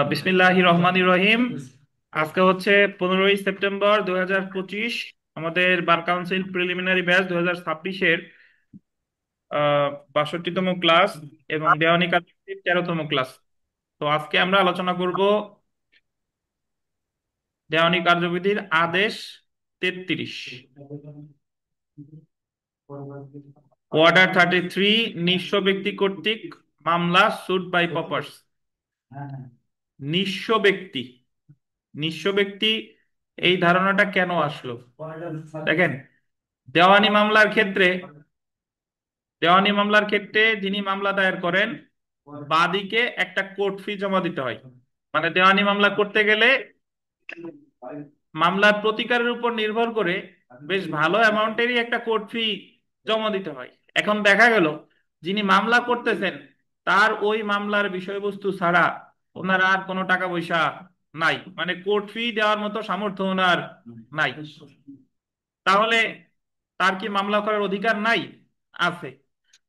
বিসমিল্লাহির রহমানির রহিম। আজকে হচ্ছে 15ই সেপ্টেম্বর 2025। আমাদের বার কাউন্সিল প্রিলিমিনারি ব্যাচ 2026-এর 62তম ক্লাস এবং দেওয়ানি কাজের 13তম ক্লাস। তো আজকে আমরা আলোচনা করব দেওয়ানি কার্যবিধির আদেশ 33, অর্ডার 33, নিঃস্ব ব্যক্তি কর্তৃক মামলা সুট বাই পপার্স। নিঃস্ব ব্যক্তি, নিঃস্ব ব্যক্তি এই ধারণাটা কেন আসলো? দেখেন, দেওয়ানি মামলার ক্ষেত্রে দেওয়ানি মামলার ক্ষেত্রে যিনি মামলা দায়ের করেন, বাদীকে একটা কোর্ট ফি জমা দিতে হয়। মানে দেওয়ানি মামলা করতে গেলে মামলার প্রতিকারের উপর নির্ভর করে বেশ ভালো অ্যামাউন্টেরই একটা কোর্ট ফি জমা দিতে হয়। এখন দেখা গেল যিনি মামলা করতেছেন তার ওই মামলার বিষয়বস্তু ছাড়া ওনার আর কোনো টাকা পয়সা নাই, মানে কোর্ট ফি দেওয়ার মতো সামর্থ্য ওনার নাই। তাহলে তার কি মামলা করার অধিকার নাই? আছে।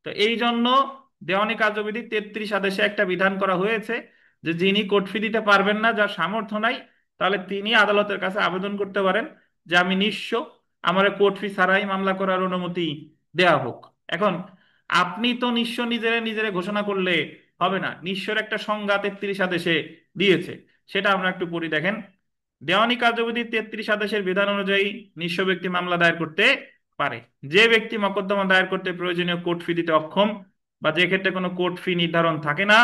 তো এই জন্য দেওয়ানি কার্যবিধি 33 আদেশে একটা বিধান করা হয়েছে যে যিনি কোর্ট ফি দিতে পারবেন না, যার সামর্থ্য নাই, তাহলে তিনি আদালতের কাছে আবেদন করতে পারেন যে আমি নিঃস্ব, আমার কোর্ট ফি ছাড়াই মামলা করার অনুমতি দেয়া হোক। এখন আপনি তো নিঃস্ব নিজেরে নিজেরে ঘোষণা করলে হবে না, নিঃস্বের একটা সংজ্ঞা 33 আদেশে দিয়েছে, সেটা আমরা একটু পড়ি। দেখেন, দেওয়ানি কার্যবিধি 33 আদেশের বিধান অনুযায়ী নিঃস্ব ব্যক্তি মামলা দায়ের করতে পারে যে ব্যক্তি মকদ্দমা দায়ের করতে প্রয়োজনীয় কোর্ট ফি দিতে অক্ষম বা যে ক্ষেত্রে কোনো কোর্ট ফি নির্ধারণ থাকে না,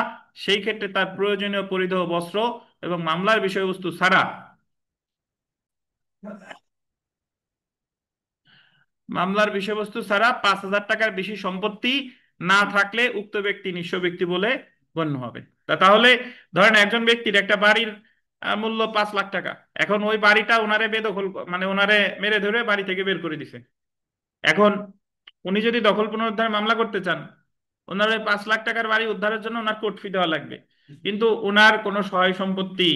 সেই ক্ষেত্রে তার প্রয়োজনীয় পরিধেয় বস্ত্র এবং মামলার বিষয়বস্তু ছাড়া মামলার বিষয়বস্তু ছাড়া 5,000 টাকার বেশি সম্পত্তি না থাকলে উক্ত ব্যক্তি নিঃস্ব ব্যক্তি বলে গণ্য হবে। তাহলে ধরেন একজন ব্যক্তির একটা বাড়ির মূল্য 5 লাখ টাকা। এখন ওই বাড়িটা ওনারে বেদখল, মানে ওনারে মেরে ধরে বাড়ি থেকে বের করে দিছে। এখন উনি যদি দখল পুনরুদ্ধার মামলা করতে চান, ওনার ওই 5 লাখ টাকার বাড়ি উদ্ধারের জন্য ওনার কোর্ট ফি দেওয়া লাগবে, কিন্তু ওনার কোনো সহায় সম্পত্তি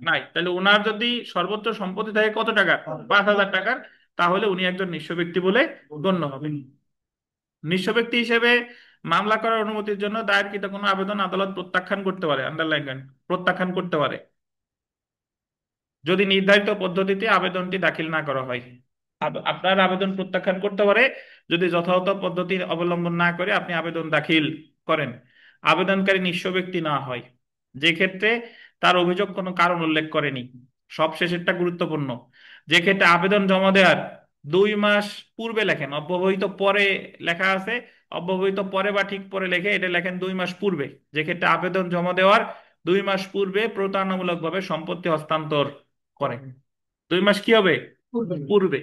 নাই। তাহলে ওনার যদি সর্বোচ্চ সম্পত্তি থাকে কত টাকা? 5,000 টাকার। তাহলে উনি একজন নিঃস্ব ব্যক্তি বলে গণ্য হবেন। নিঃস্ব ব্যক্তি হিসেবে মামলা করার অনুমতির জন্য দায়েরকৃত কোনো আবেদন আদালত প্রত্যাখ্যান করতে পারে, আন্ডারলাইন করেন, প্রত্যাখ্যান করতে পারে যদি নির্ধারিত পদ্ধতিতে আবেদনটি দাখিল না করা হয়। আপনার আবেদন প্রত্যাখ্যান করতে পারে যদি যথাযথ পদ্ধতি অবলম্বন না করে আপনি আবেদন দাখিল করেন, আবেদনকারী নিঃস্ব ব্যক্তি না হয়, যে ক্ষেত্রে তার অভিযোগ কোনো কারণ উল্লেখ করেনি। সবশেষেরটা গুরুত্বপূর্ণ, যে ক্ষেত্রে আবেদন জমা দেওয়ার 2 মাস পূর্বে লেখেন, অব্যবহিত পরে লেখা আছে, অব্যবহিত পরে বা ঠিক পরে লেখে এটা লেখেন 2 মাস পূর্বে, যে ক্ষেত্রে আবেদন জমা দেওয়ার 2 মাস পূর্বে প্রতারণামূলকভাবে সম্পত্তি হস্তান্তর করে। 2 মাস কি হবে? পূর্বে।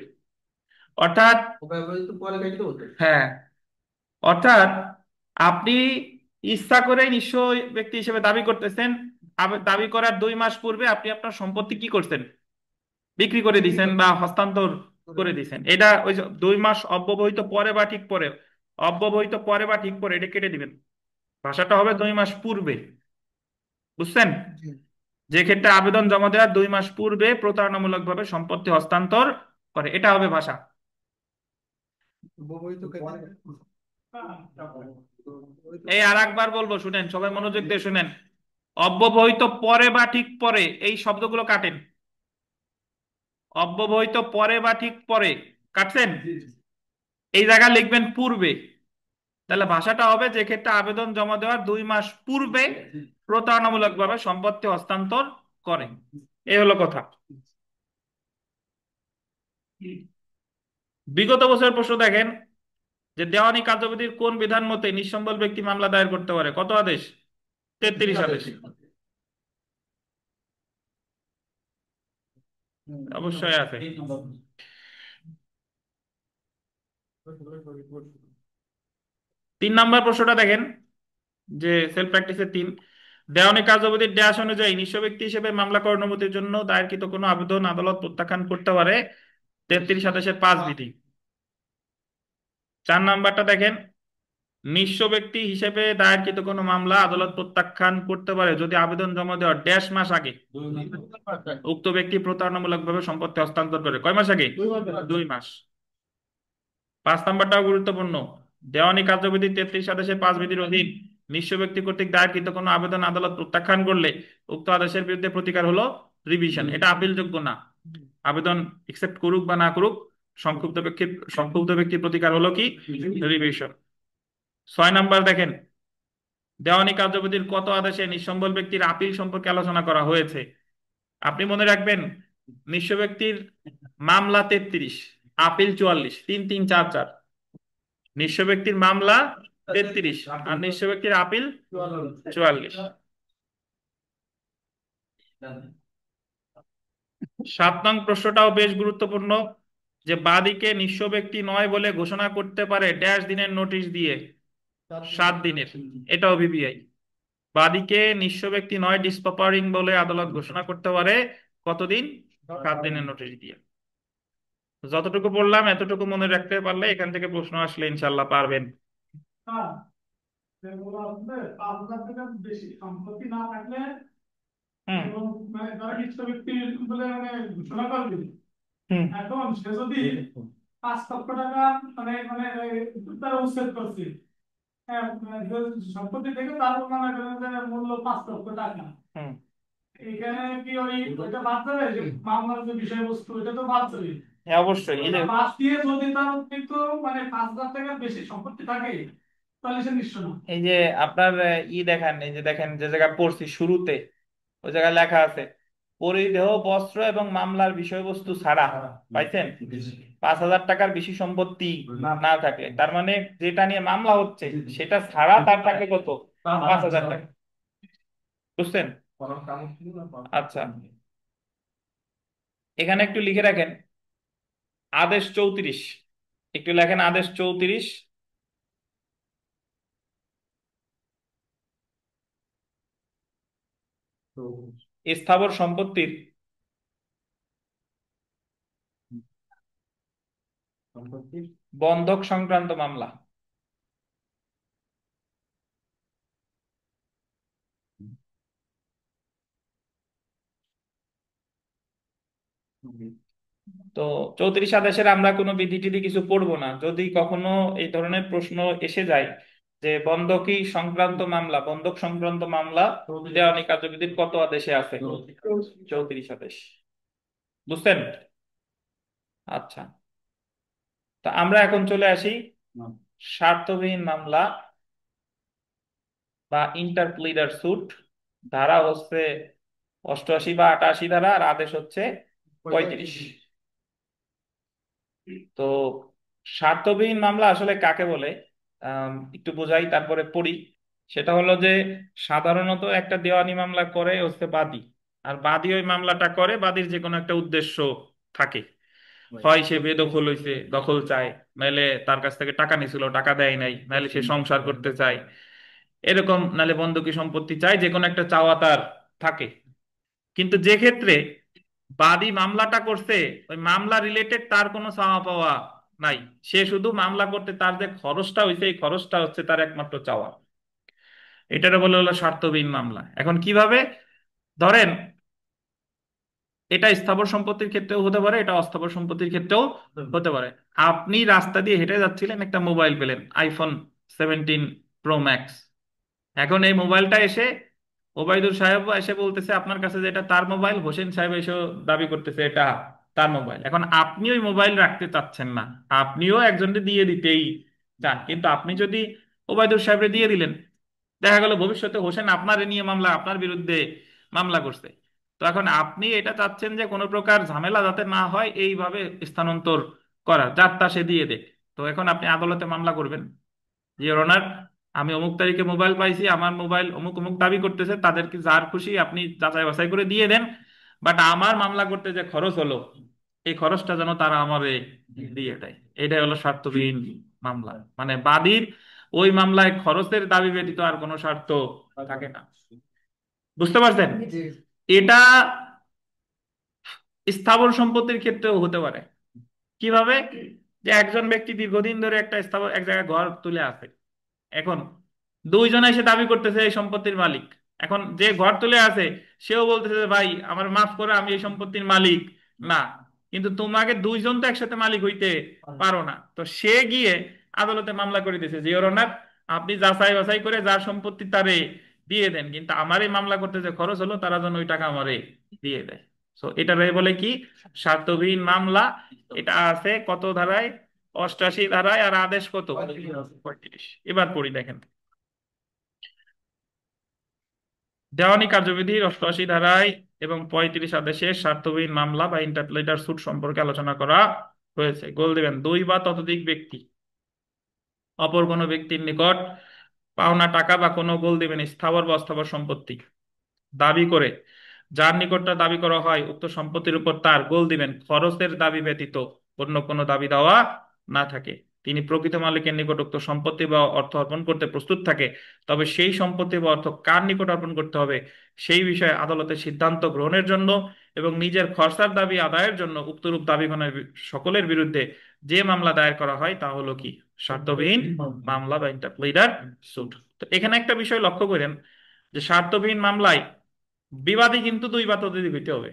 অর্থাৎ হ্যাঁ, অর্থাৎ আপনি ইচ্ছা করে নিঃস্ব ব্যক্তি হিসেবে দাবি করতেছেন, দাবি করার 2 মাস পূর্বে আপনি আপনার সম্পত্তি কি করছেন? বিক্রি করে দিছেন বা হস্তান্তর করে দিছেন। এটা ওই যে 2 মাস অব্যবহিত পরে বা ঠিক পরে, অব্যবহিত পরে বা ঠিক পরে এটা কেটে দিবেন, ভাষাটা হবে 2 মাস পূর্বে। বুঝছেন? যে ক্ষেত্রে আবেদন জমা দেওয়ার 2 মাস পূর্বে প্রতারণামূলকভাবে সম্পত্তি হস্তান্তর করে, এটা হবে ভাষা। এই আর একবার বলবো, শুনেন, সবাই মনোযোগ দিয়ে শুনেন। অব্যবহিত পরে বা ঠিক পরে এই শব্দগুলো কাটেন। অব্যবহিত পরে বা ঠিক পরে কাটছেন, এই জায়গায় লিখবেন পূর্বে। তাহলে ভাষাটা হবে যে ক্ষেত্রে আবেদন জমা দেওয়ার 2 মাস পূর্বে প্রতারণামূলকভাবে সম্পত্তি হস্তান্তর করে। এই হলো কথা। বিগত বছরের প্রশ্ন দেখেন যে দেওয়ানি কার্যবিধির কোন বিধান মতে নিঃসম্বল ব্যক্তি মামলা দায়ের করতে পারে? কত আদেশ? 33 আদেশ। অবশ্যই আছে। 3 নম্বর প্রশ্নটা দেখেন, যে সেলফ প্র্যাকটিসের 3, দেওয়ানি কার্যবিধির ড্যাশ অনুযায়ী নিঃস্ব ব্যক্তি হিসেবে মামলা করার অনুমতির জন্য দায়েরকৃত কোনো আবেদন আদালত প্রত্যাখ্যান করতে পারে 33 আদেশের 5 বিধি। 4 নম্বরটা দেখেন, নিঃস্ব ব্যক্তি হিসেবে দায়েরকৃত কোনো মামলা আদালত প্রত্যাখ্যান করতে পারে যদি আবেদন জমা দেওয়ার 1.5 মাস আগে উক্ত ব্যক্তি প্রতারণামূলকভাবে সম্পত্তি হস্তান্তর করে। কয় মাস আগে? 2 মাস। 5 নম্বরটাও গুরুত্বপূর্ণ, দেওয়ানি কার্যবিধি 33 আদেশের 5 বিধির অধীন নিঃস্ব ব্যক্তি কর্তৃক দায়েরকৃত কোনো আবেদন আদালত প্রত্যাখ্যান করলে উক্ত আদেশের বিরুদ্ধে প্রতিকার হলো রিভিশন। এটা আপিলযোগ্য না। আবেদন একসেপ্ট করুক বা না করুক, সংক্ষুব্ধ ব্যক্তির প্রতিকার হলো কি? রিভিশন। 6 নাম্বার দেখেন, দেওয়ানি কার্যবিধির কত আদেশে নিঃসম্বল ব্যক্তির আপিল সম্পর্কে আলোচনা করা হয়েছে। আপনি মনে রাখবেন, নিঃস্ব ব্যক্তির মামলা 33, আপিল 44, 3 3 4 4। নিঃস্ব ব্যক্তির মামলা 33 আর নিঃস্ব ব্যক্তির আপিল 44। 7 নং প্রশ্নটাও বেশ গুরুত্বপূর্ণ, যে বাদীকে নিঃস্ব ব্যক্তি নয় বলে ঘোষণা করতে পারে ড্যাশ দিনের নোটিশ দিয়ে। 7 দিনের। এটাও ভিভিআই। বাদীকে নিঃস্ব ব্যক্তি নয় ডিসপ্রপারিং বলে আদালত ঘোষণা করতে পারে কতদিন? 7 দিনের নোটিশ দিয়ে। যতটুকু বললাম এতটুকু মনে রাখতে পারলে এখান থেকে প্রশ্ন আসলে ইনশাল্লাহ পারবেন। হ্যাঁ, যেগুলো আসলে 5,000 টাকার বেশি সম্পত্তি না থাকলে হুম এবং মানে তারা নিঃস্ব ব্যক্তি বলে মানে ঘোষণা করবে। হুম এখন সে যদি 5 লক্ষ টাকা মানে মানে তারা উচ্ছেদ করছে, হ্যাঁ, মানে সম্পত্তি থেকে তার মনে করেন যে মূল্য 5 লক্ষ টাকা, হুম এখানে কি ওই ওইটা বাদ যাবে? যে মামলার যে বিষয়বস্তু ওইটা তো বাদ যাবে। হ্যাঁ, অবশ্যই। এই ওটা যে বাদ দিয়ে যদি তার কিন্তু মানে 5,000 টাকার বেশি সম্পত্তি থাকে, তাহলে সে নিঃস্ব না। এই যে আপনার দেখেন, এই যে দেখেন যে জায়গায় পড়ছি শুরুতে, ওই জায়গায় লেখা আছে পরিধেয় বস্ত্র এবং মামলার বিষয়বস্তু ছাড়া, পাইছেন? 5,000 টাকার বেশি সম্পত্তি না থাকলে, তার মানে যেটা নিয়ে মামলা হচ্ছে সেটা ছাড়া তার টাকা কত? 5,000 টাকা। বুঝছেন? আচ্ছা, এখানে একটু লিখে রাখেন আদেশ 34। একটু লেখেন আদেশ 34। স্থাবর সম্পত্তির বন্ধক সংক্রান্ত মামলা। তো 34 আদেশের আমরা কোনো বিধি টিধি কিছু পড়বো না। যদি কখনো এই ধরনের প্রশ্ন এসে যায় যে বন্ধকি সংক্রান্ত মামলা, বন্ধক সংক্রান্ত মামলা দেওয়ানি কার্যবিধির কত আদেশে আছে? 34 আদেশ। বুঝছেন? আচ্ছা, তা আমরা এখন চলে আসি স্বার্থবিহীন মামলা বা ইন্টারপ্লিডার সুট। ধারা হচ্ছে 88 বা 88 ধারা, আর আদেশ হচ্ছে 35। তো স্বার্থবিহীন মামলা আসলে কাকে বলে একটু বোঝাই তারপরে পড়ি। সেটা হলো যে সাধারণত একটা দেওয়ানি মামলা করে হচ্ছে বাদী, আর বাদী ওই মামলাটা করে বাদীর যে কোনো একটা উদ্দেশ্য থাকে। হয় সে বেদখল হইছে, দখল চায়, নাইলে তার কাছ থেকে টাকা নিছিল টাকা দেয় নাই, নাইলে সে সংসার করতে চায় এরকম, নাইলে বন্ধকি সম্পত্তি চায়, যে কোনো একটা চাওয়া তার থাকে। কিন্তু যে ক্ষেত্রে বাদী মামলাটা করছে ওই মামলা রিলেটেড তার কোনো চাওয়া পাওয়া নাই, সে শুধু মামলা করতে তার যে খরচটা হইছে এই খরচটা হচ্ছে তার একমাত্র চাওয়া, এটারে বলে হলো স্বার্থবিহীন মামলা। এখন কিভাবে? ধরেন এটা স্থাবর সম্পত্তির ক্ষেত্রেও হতে পারে, এটা অস্থাবর সম্পত্তির ক্ষেত্রেও হতে পারে। আপনি রাস্তা দিয়ে হেঁটে যাচ্ছিলেন, একটা মোবাইল পেলেন, iPhone 17 Pro Max। এখন এই মোবাইলটা এসে ওবায়দুর সাহেব এসে বলতেছে আপনার কাছে যে এটা তার মোবাইল, হোসেন সাহেব এসে দাবি করতেছে এটা তার মোবাইল। এখন আপনি ওই মোবাইল রাখতে চাচ্ছেন না, আপনিও একজনকে দিয়ে দিতেই চান, কিন্তু আপনি যদি ওবায়দুর সাহেবরে দিয়ে দিলেন, দেখা গেল ভবিষ্যতে হোসেন আপনার নিয়ে মামলা, আপনার বিরুদ্ধে মামলা করছে। তো এখন আপনি এটা চাচ্ছেন যে কোনো প্রকার ঝামেলা যাতে না হয় এইভাবে স্থানান্তর করা, যার তা সে দিয়ে দেখ। তো এখন আপনি আদালতে মামলা করবেন, ইওর অনার আমি অমুক তারিখে মোবাইল পাইছি, আমার মোবাইল অমুক অমুক দাবি করতেছে, তাদেরকে যার খুশি আপনি যাচাই বাছাই করে দিয়ে দেন, বাট আমার মামলা করতে যে খরচ হলো এই খরচটা যেন তারা আমার দিয়ে দেয়। এটাই হলো স্বার্থবিহীন মামলা, মানে বাদীর ওই মামলায় খরচের দাবি ব্যতীত আর কোনো স্বার্থ থাকে না। বুঝতে পারছেন? এটা স্থাবর সম্পত্তির ক্ষেত্রেও হতে পারে। কিভাবে? যে একজন ব্যক্তি দীর্ঘদিন ধরে একটা স্থাবর এক জায়গায় ঘর তুলে আছে, এখন দুইজন এসে দাবি করতেছে এই সম্পত্তির মালিক। এখন যে ঘর তুলে আছে সেও বলতেছে যে ভাই আমার মাফ করো, আমি এই সম্পত্তির মালিক না। কিন্তু তোমাকে দুইজন তো একসাথে মালিক হইতে পারো না। তো সে গিয়ে আদালতে মামলা করে দিয়েছে যে ইওর অনার আপনি যাচাই বাছাই করে যার সম্পত্তি তারে দিয়ে দেন, কিন্তু আমারই মামলা করতে যে খরচ হলো তারা যেন ওই টাকা আমারে দিয়ে দেয়। তো এটারে বলে কি? স্বার্থবিহীন মামলা। এটা আছে কত ধারায়? 88 ধারায়। আর আদেশ কত? 35। এবার পড়ি দেখেন, দেওয়ানি কার্যবিধির 88 ধারায় এবং 35 আদেশে স্বার্থবিহীন মামলা বা ইন্টারপ্লেটার সুট সম্পর্কে আলোচনা করা হয়েছে। গোল দিবেন, দুই বা ততোধিক ব্যক্তি অপর কোনো ব্যক্তির নিকট পাওনা টাকা বা কোনো, গোল দিবেন, স্থাবর বা অস্থাবর সম্পত্তি দাবি করে, যার নিকট তা দাবি করা হয় উক্ত সম্পত্তির উপর তার, গোল দিবেন, খরচের দাবি ব্যতীত অন্য কোনো দাবি দেওয়া না থাকে, তিনি প্রকৃত মালিকের নিকট উক্ত সম্পত্তি বা অর্থ অর্পণ করতে প্রস্তুত থাকে, তবে সেই সম্পত্তি বা অর্থ কার নিকট অর্পণ করতে হবে সেই বিষয়ে আদালতের সিদ্ধান্ত গ্রহণের জন্য এবং নিজের খরচার দাবি আদায়ের জন্য উক্তরূপ দাবিগণের সকলের বিরুদ্ধে যে মামলা দায়ের করা হয় তা হলো কি? স্বার্থবিহীন মামলা বা ইন্টারপ্লিডার সুট। তো এখানে একটা বিষয় লক্ষ্য করেন যে স্বার্থবিহীন মামলায় বিবাদী কিন্তু দুই বা ততোধিক হইতে হবে।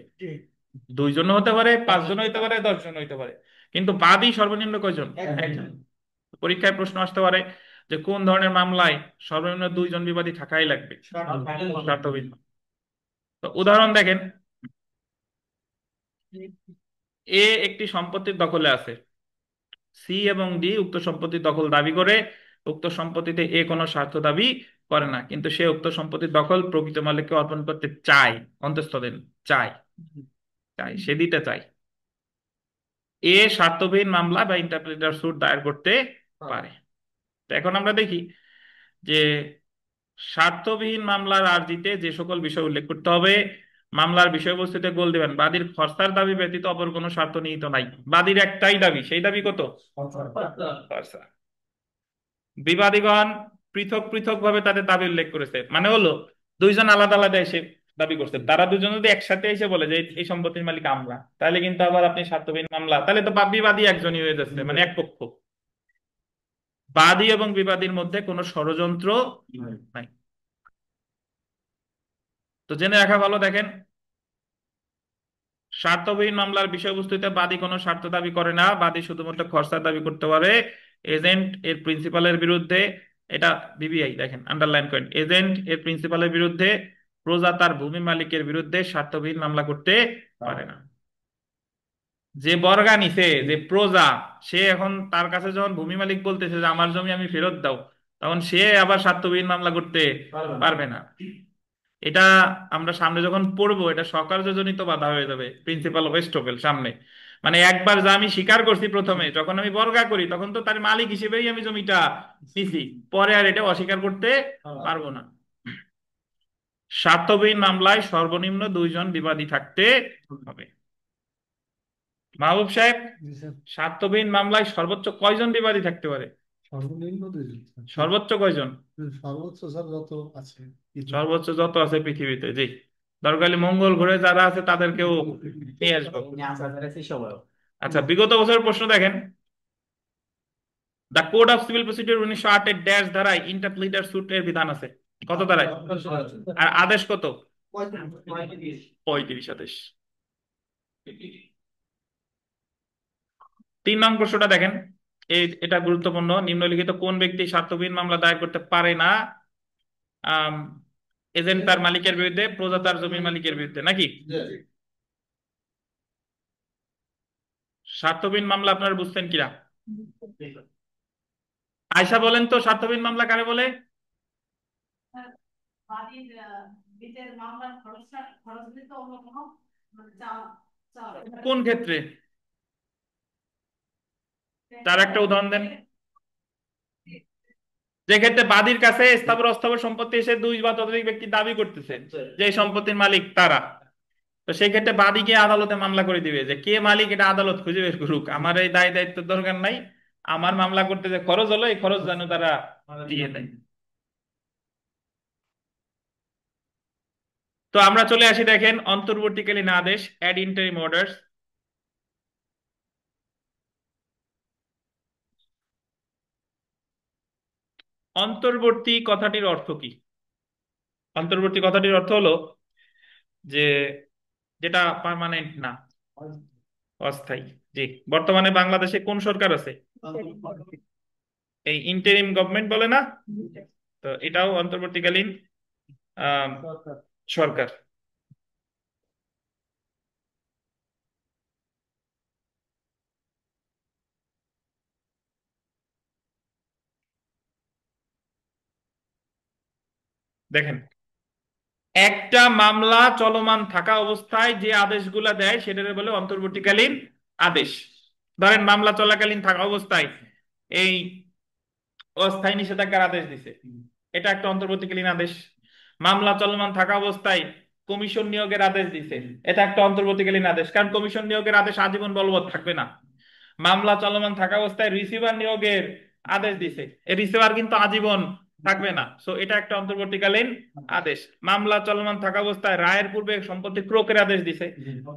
দুইজন হতে পারে, পাঁচজন হইতে পারে, 10 জন হইতে পারে, কিন্তু বাদী সর্বনিম্ন কয়জন? একজন। পরীক্ষায় প্রশ্ন আসতে পারে যে কোন ধরনের মামলায় সর্বনিম্ন দুইজন বিবাদী থাকাই লাগবে? স্বার্থবিহীন। তো উদাহরণ দেখেন, এ একটি সম্পত্তির দখলে আছে, সি এবং ডি উক্ত সম্পত্তির দখল দাবি করে, উক্ত সম্পত্তিতে এ কোনো স্বার্থ দাবি করে না, কিন্তু সে উক্ত সম্পত্তির দখল প্রকৃত মালিককে অর্পণ করতে চায়, অন্তঃস্থ চায়, সে দিতে চায়। এ স্বার্থবিহীন মামলা বা ইন্টারপ্রিটার সুট দায়ের করতে পারে। তো এখন আমরা দেখি যে স্বার্থবিহীন মামলার আর্জিতে যে সকল বিষয় উল্লেখ করতে হবে। মামলার বিষয়বস্তুতে গোল দিবেন, বাদীর খরচার দাবি ব্যতীত অপর কোনো স্বার্থ নিহিত নাই। বাদীর একটাই দাবি, সেই দাবি কত? খরচা। বিবাদীগণ পৃথক পৃথক ভাবে তাদের দাবি উল্লেখ করেছে, মানে হলো দুইজন আলাদা আলাদা এসে দাবি করছে, তারা দুজন যদি একসাথে এসে বলে যে এই সম্পত্তির মালিক আমরা, তাহলে কিন্তু আবার আপনি স্বার্থবিহীন মামলা, তাহলে তো বিবাদী একজনই হয়ে যাচ্ছে, মানে এক পক্ষ। বাদী এবং বিবাদীর মধ্যে কোনো ষড়যন্ত্র নাই। তো জেনে রাখা ভালো। দেখেন, স্বার্থবিহীন মামলার বিষয়বস্তুতে বাদী কোনো স্বার্থ দাবি করে না, বাদী শুধুমাত্র খরচার দাবি করতে পারে। এজেন্ট এর প্রিন্সিপালের বিরুদ্ধে, এটা বিবিআই দেখেন আন্ডারলাইন করেন, এজেন্ট এর প্রিন্সিপালের বিরুদ্ধে, প্রজা তার ভূমি মালিকের বিরুদ্ধে স্বার্থবিহীন মামলা করতে পারে না। যে বর্গা নিছে, যে প্রজা, সে এখন তার কাছে যখন ভূমি মালিক বলতেছে যে আমার জমি আমি ফেরত দাও, তখন সে আবার স্বার্থবিহীন মামলা করতে পারবে না। এটা আমরা সামনে যখন পড়বো, এটা সরকার যোজনিত বাধা হয়ে যাবে, প্রিন্সিপাল অফ এস্টোপেল সামনে। মানে একবার যা আমি স্বীকার করছি প্রথমে, যখন আমি বর্গা করি তখন তো তার মালিক হিসেবেই আমি জমিটা নিছি, পরে আর এটা অস্বীকার করতে পারবো না। স্বার্থবিহীন মামলায় সর্বনিম্ন দুইজন বিবাদী থাকতে হবে। মাহবুব সাহেব, জি স্যার। স্বার্থবিহীন মামলায় সর্বোচ্চ কয়জন বিবাদী থাকতে পারে? সর্বনিম্ন দুইজন স্যার। সর্বোচ্চ কয়জন? সর্বোচ্চ স্যার যত আছে পৃথিবীতে। সর্বোচ্চ যত আছে পৃথিবীতে, জি। দরকারি মঙ্গল গ্রহে যারা আছে তাদেরকেও নিয়ে আসবো। আচ্ছা, বিগত বছরের প্রশ্ন দেখেন, the code of civil procedure 1908 এর ড্যাশ ধারায় ইন্টারপ্লিটার সুট এর বিধান আছে কত ধারায়? আর আদেশ কত? 35 আদেশ। 3 নং প্রশ্নটা দেখেন, এটা গুরুত্বপূর্ণ। নিম্নলিখিত কোন ব্যক্তি স্বার্থবিহীন মামলা দায়ের করতে পারে না? আম, এজেন্ট তার মালিকের বিরুদ্ধে, প্রজা তার জমির মালিকের বিরুদ্ধে, নাকি? স্বার্থবিহীন মামলা আপনারা বুঝছেন কিনা? আয়সা বলেন তো, স্বার্থবিহীন মামলা কারে বলে? কোন ক্ষেত্রে? তার একটা উদাহরণ দেন। যে ক্ষেত্রে বাদীর কাছে স্থাবর অস্থাবর সম্পত্তি এসে দুই বা ততোধিক ব্যক্তি দাবি করতেছে যে এই সম্পত্তির মালিক তারা, তো সেই ক্ষেত্রে বাদীকে আদালতে মামলা করে দিবে যে কে মালিক, এটা আদালত খুঁজে বের করুক, আমার এই দায় দায়িত্বের দরকার নাই, আমার মামলা করতে যে খরচ হলো এই খরচ যেন তারা দিয়ে দেয়। তো আমরা চলে আসি, দেখেন, অন্তর্বর্তীকালীন আদেশ, অ্যাড ইন্টারিম অর্ডার্স। অন্তর্বর্তী কথাটির অর্থ কি? অন্তর্বর্তী কথাটির অর্থ হলো যে যেটা পার্মানেন্ট না, অস্থায়ী। জি। বর্তমানে বাংলাদেশে কোন সরকার আছে? এই ইন্টারিম গভর্নমেন্ট বলে না, তো এটাও অন্তর্বর্তীকালীন আহ, সরকার। দেখেন, একটা মামলা চলমান থাকা অবস্থায় যে আদেশগুলা দেয় সেটাকে বলে অন্তর্বর্তীকালীন আদেশ। ধরেন মামলা চলাকালীন থাকা অবস্থায় এই অস্থায়ী নিষেধাজ্ঞার আদেশ দিছে, এটা একটা অন্তর্বর্তীকালীন আদেশ। মামলা চলমান থাকা অবস্থায় কমিশন নিয়োগের আদেশ দিছে, এটা একটা অন্তর্বর্তীকালীন আদেশ, কারণ কমিশন নিয়োগের আদেশ আজীবন বলবৎ থাকবে না। মামলা চলমান থাকা অবস্থায় রিসিভার নিয়োগের আদেশ দিছে, এই রিসিভার কিন্তু আজীবন থাকবে না, সো এটা একটা অন্তর্বর্তীকালীন আদেশ। মামলা চলমান থাকা অবস্থায় রায়ের পূর্বে সম্পত্তি ক্রোকের আদেশ দিছে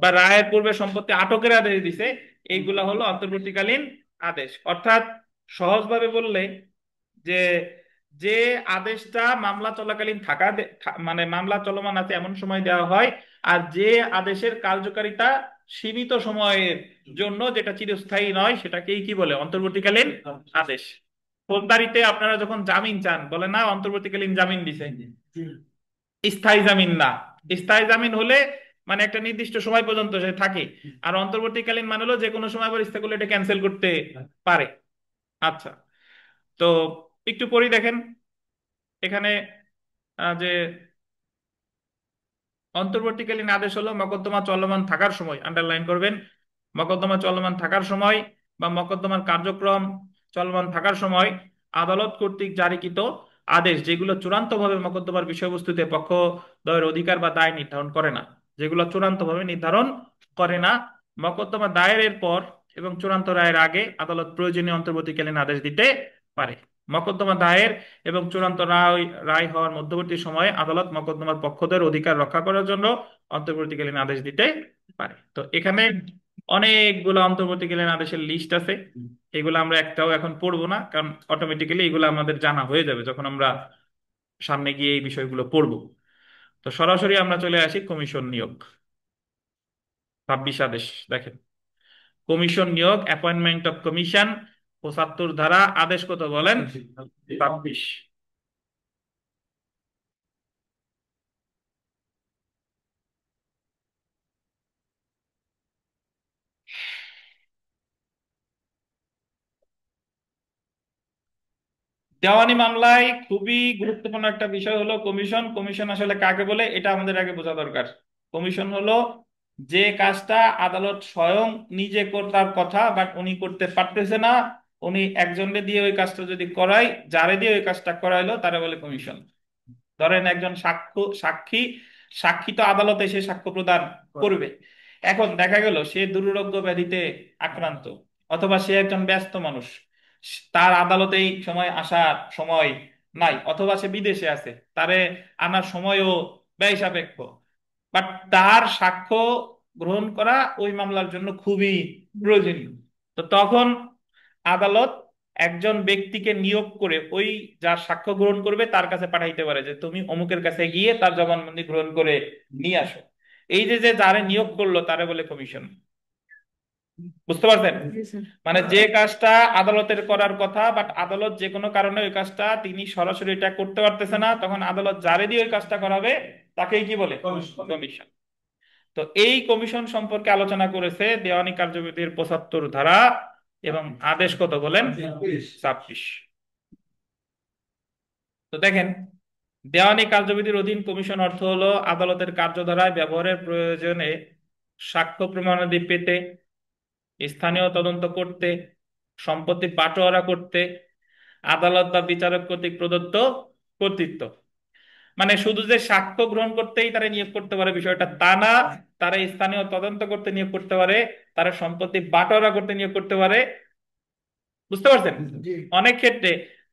বা রায়ের পূর্বে সম্পত্তি আটকের আদেশ দিছে, এইগুলা হলো অন্তর্বর্তীকালীন আদেশ। অর্থাৎ সহজভাবে বললে যে যে আদেশটা মামলা চলাকালীন মানে মামলা চলমান আছে এমন সময় দেওয়া হয়, আর যে আদেশের কার্যকারিতা সীমিত সময়ের জন্য, যেটা চিরস্থায়ী নয়, সেটাকেই কি বলে অন্তর্বর্তীকালীন আদেশ। ফৌজদারিতে আপনারা যখন জামিন চান বলে না অন্তর্বর্তীকালীন জামিন দিছে, স্থায়ী জামিন না। স্থায়ী জামিন হলে মানে একটা নির্দিষ্ট সময় পর্যন্ত সে থাকে, আর অন্তর্বর্তীকালীন মানে হলো যে কোনো সময় আবার ইচ্ছা করলে এটা ক্যান্সেল করতে পারে। আচ্ছা, তো একটু পরেই দেখেন এখানে যে অন্তর্বর্তীকালীন আদেশ হলো মকদ্দমা চলমান থাকার সময়, আন্ডারলাইন করবেন, মকদ্দমা চলমান থাকার সময় বা মকদ্দমার কার্যক্রম চলমান থাকার সময় আদালত কর্তৃক জারিকৃত আদেশ যেগুলো চূড়ান্তভাবে মকদ্দমার বিষয়বস্তুতে পক্ষদ্বয়ের অধিকার বা দায় নির্ধারণ করে না, যেগুলো চূড়ান্তভাবে নির্ধারণ করে না। মকদ্দমা দায়েরের পর এবং চূড়ান্ত রায়ের আগে আদালত প্রয়োজনীয় অন্তর্বর্তীকালীন আদেশ দিতে পারে। মকদ্দমা দায়ের এবং চূড়ান্ত রায় রায় হওয়ার মধ্যবর্তী সময়ে আদালত মকদ্দমার পক্ষদের অধিকার রক্ষা করার জন্য অন্তর্বর্তীকালীন আদেশ দিতে পারে। তো এখানে অনেকগুলো অন্তর্বর্তীকালীন আদেশের লিস্ট আছে, এগুলো আমরা একটাও এখন পড়বো না, কারণ অটোমেটিক্যালি এগুলো আমাদের জানা হয়ে যাবে যখন আমরা সামনে গিয়ে এই বিষয়গুলো পড়বো। তো সরাসরি আমরা চলে আসি কমিশন নিয়োগ, 26 আদেশ। দেখেন, কমিশন নিয়োগ, অ্যাপয়েন্টমেন্ট অফ কমিশন, 75 ধারা, আদেশ কত বলেন? 26। দেওয়ানি মামলায় খুবই গুরুত্বপূর্ণ একটা বিষয় হলো কমিশন। কমিশন আসলে কাকে বলে এটা আমাদের আগে বোঝা দরকার। কমিশন হলো যে কাজটা আদালত স্বয়ং নিজে করতার কথা বাট উনি করতে পারতেছে না, উনি একজনকে দিয়ে ওই কাজটা যদি করায়, যারে দিয়ে ওই কাজটা করাইলো তারা বলে কমিশন। ধরেন একজন সাক্ষী, সাক্ষী তো আদালতে এসে সাক্ষ্য প্রদান করবে। এখন দেখা গেল সে দুরারোগ্য ব্যাধিতে আক্রান্ত, অথবা সে একজন ব্যস্ত মানুষ, তার আদালতে এই সময় আসার সময় নাই, অথবা সে বিদেশে আছে, তারে আনার সময়ও ব্যয় সাপেক্ষ, বাট তার সাক্ষ্য গ্রহণ করা ওই মামলার জন্য খুবই প্রয়োজনীয়। তো তখন আদালত একজন ব্যক্তিকে নিয়োগ করে ওই যার সাক্ষ্য গ্রহণ করবে তার কাছে পাঠাইতে পারে যে তুমি অমুকের কাছে গিয়ে তার জবানবন্দি গ্রহণ করে নিয়ে আসো। এই যে যে যারে নিয়োগ করলো তারে বলে কমিশন। বুঝতে পারছেন? মানে যে কাজটা আদালতের করার কথা বাট আদালত যে কোনো কারণে ওই কাজটা তিনি সরাসরি এটা করতে পারতেছে না, তখন আদালত যারে দিয়ে ওই কাজটা করাবে তাকেই কি বলে? কমিশন। তো এই কমিশন সম্পর্কে আলোচনা করেছে দেওয়ানি কার্যবিধির 75 ধারা, এবং আদেশ কত বলেন? 26। তো দেখেন, দেওয়ানি কার্যবিধির অধীন কমিশন অর্থ হলো আদালতের কার্যধারায় ব্যবহারের প্রয়োজনে সাক্ষ্য প্রমাণাদি পেতে, স্থানীয় তদন্ত করতে, সম্পত্তি বাটোয়ারা করতে আদালত বা বিচারক কর্তৃক প্রদত্ত কর্তৃত্ব। মানে শুধু যে সাক্ষ্য গ্রহণ করতেই তারা নিয়োগ করতে পারে বিষয়টা তা না, তারা স্থানীয় তদন্ত করতে নিয়োগ করতে পারে, তারা সম্পত্তি বাটোয়ারা করতে নিয়োগ করতে পারে। বুঝতে পারছেন? অনেক ক্ষেত্রে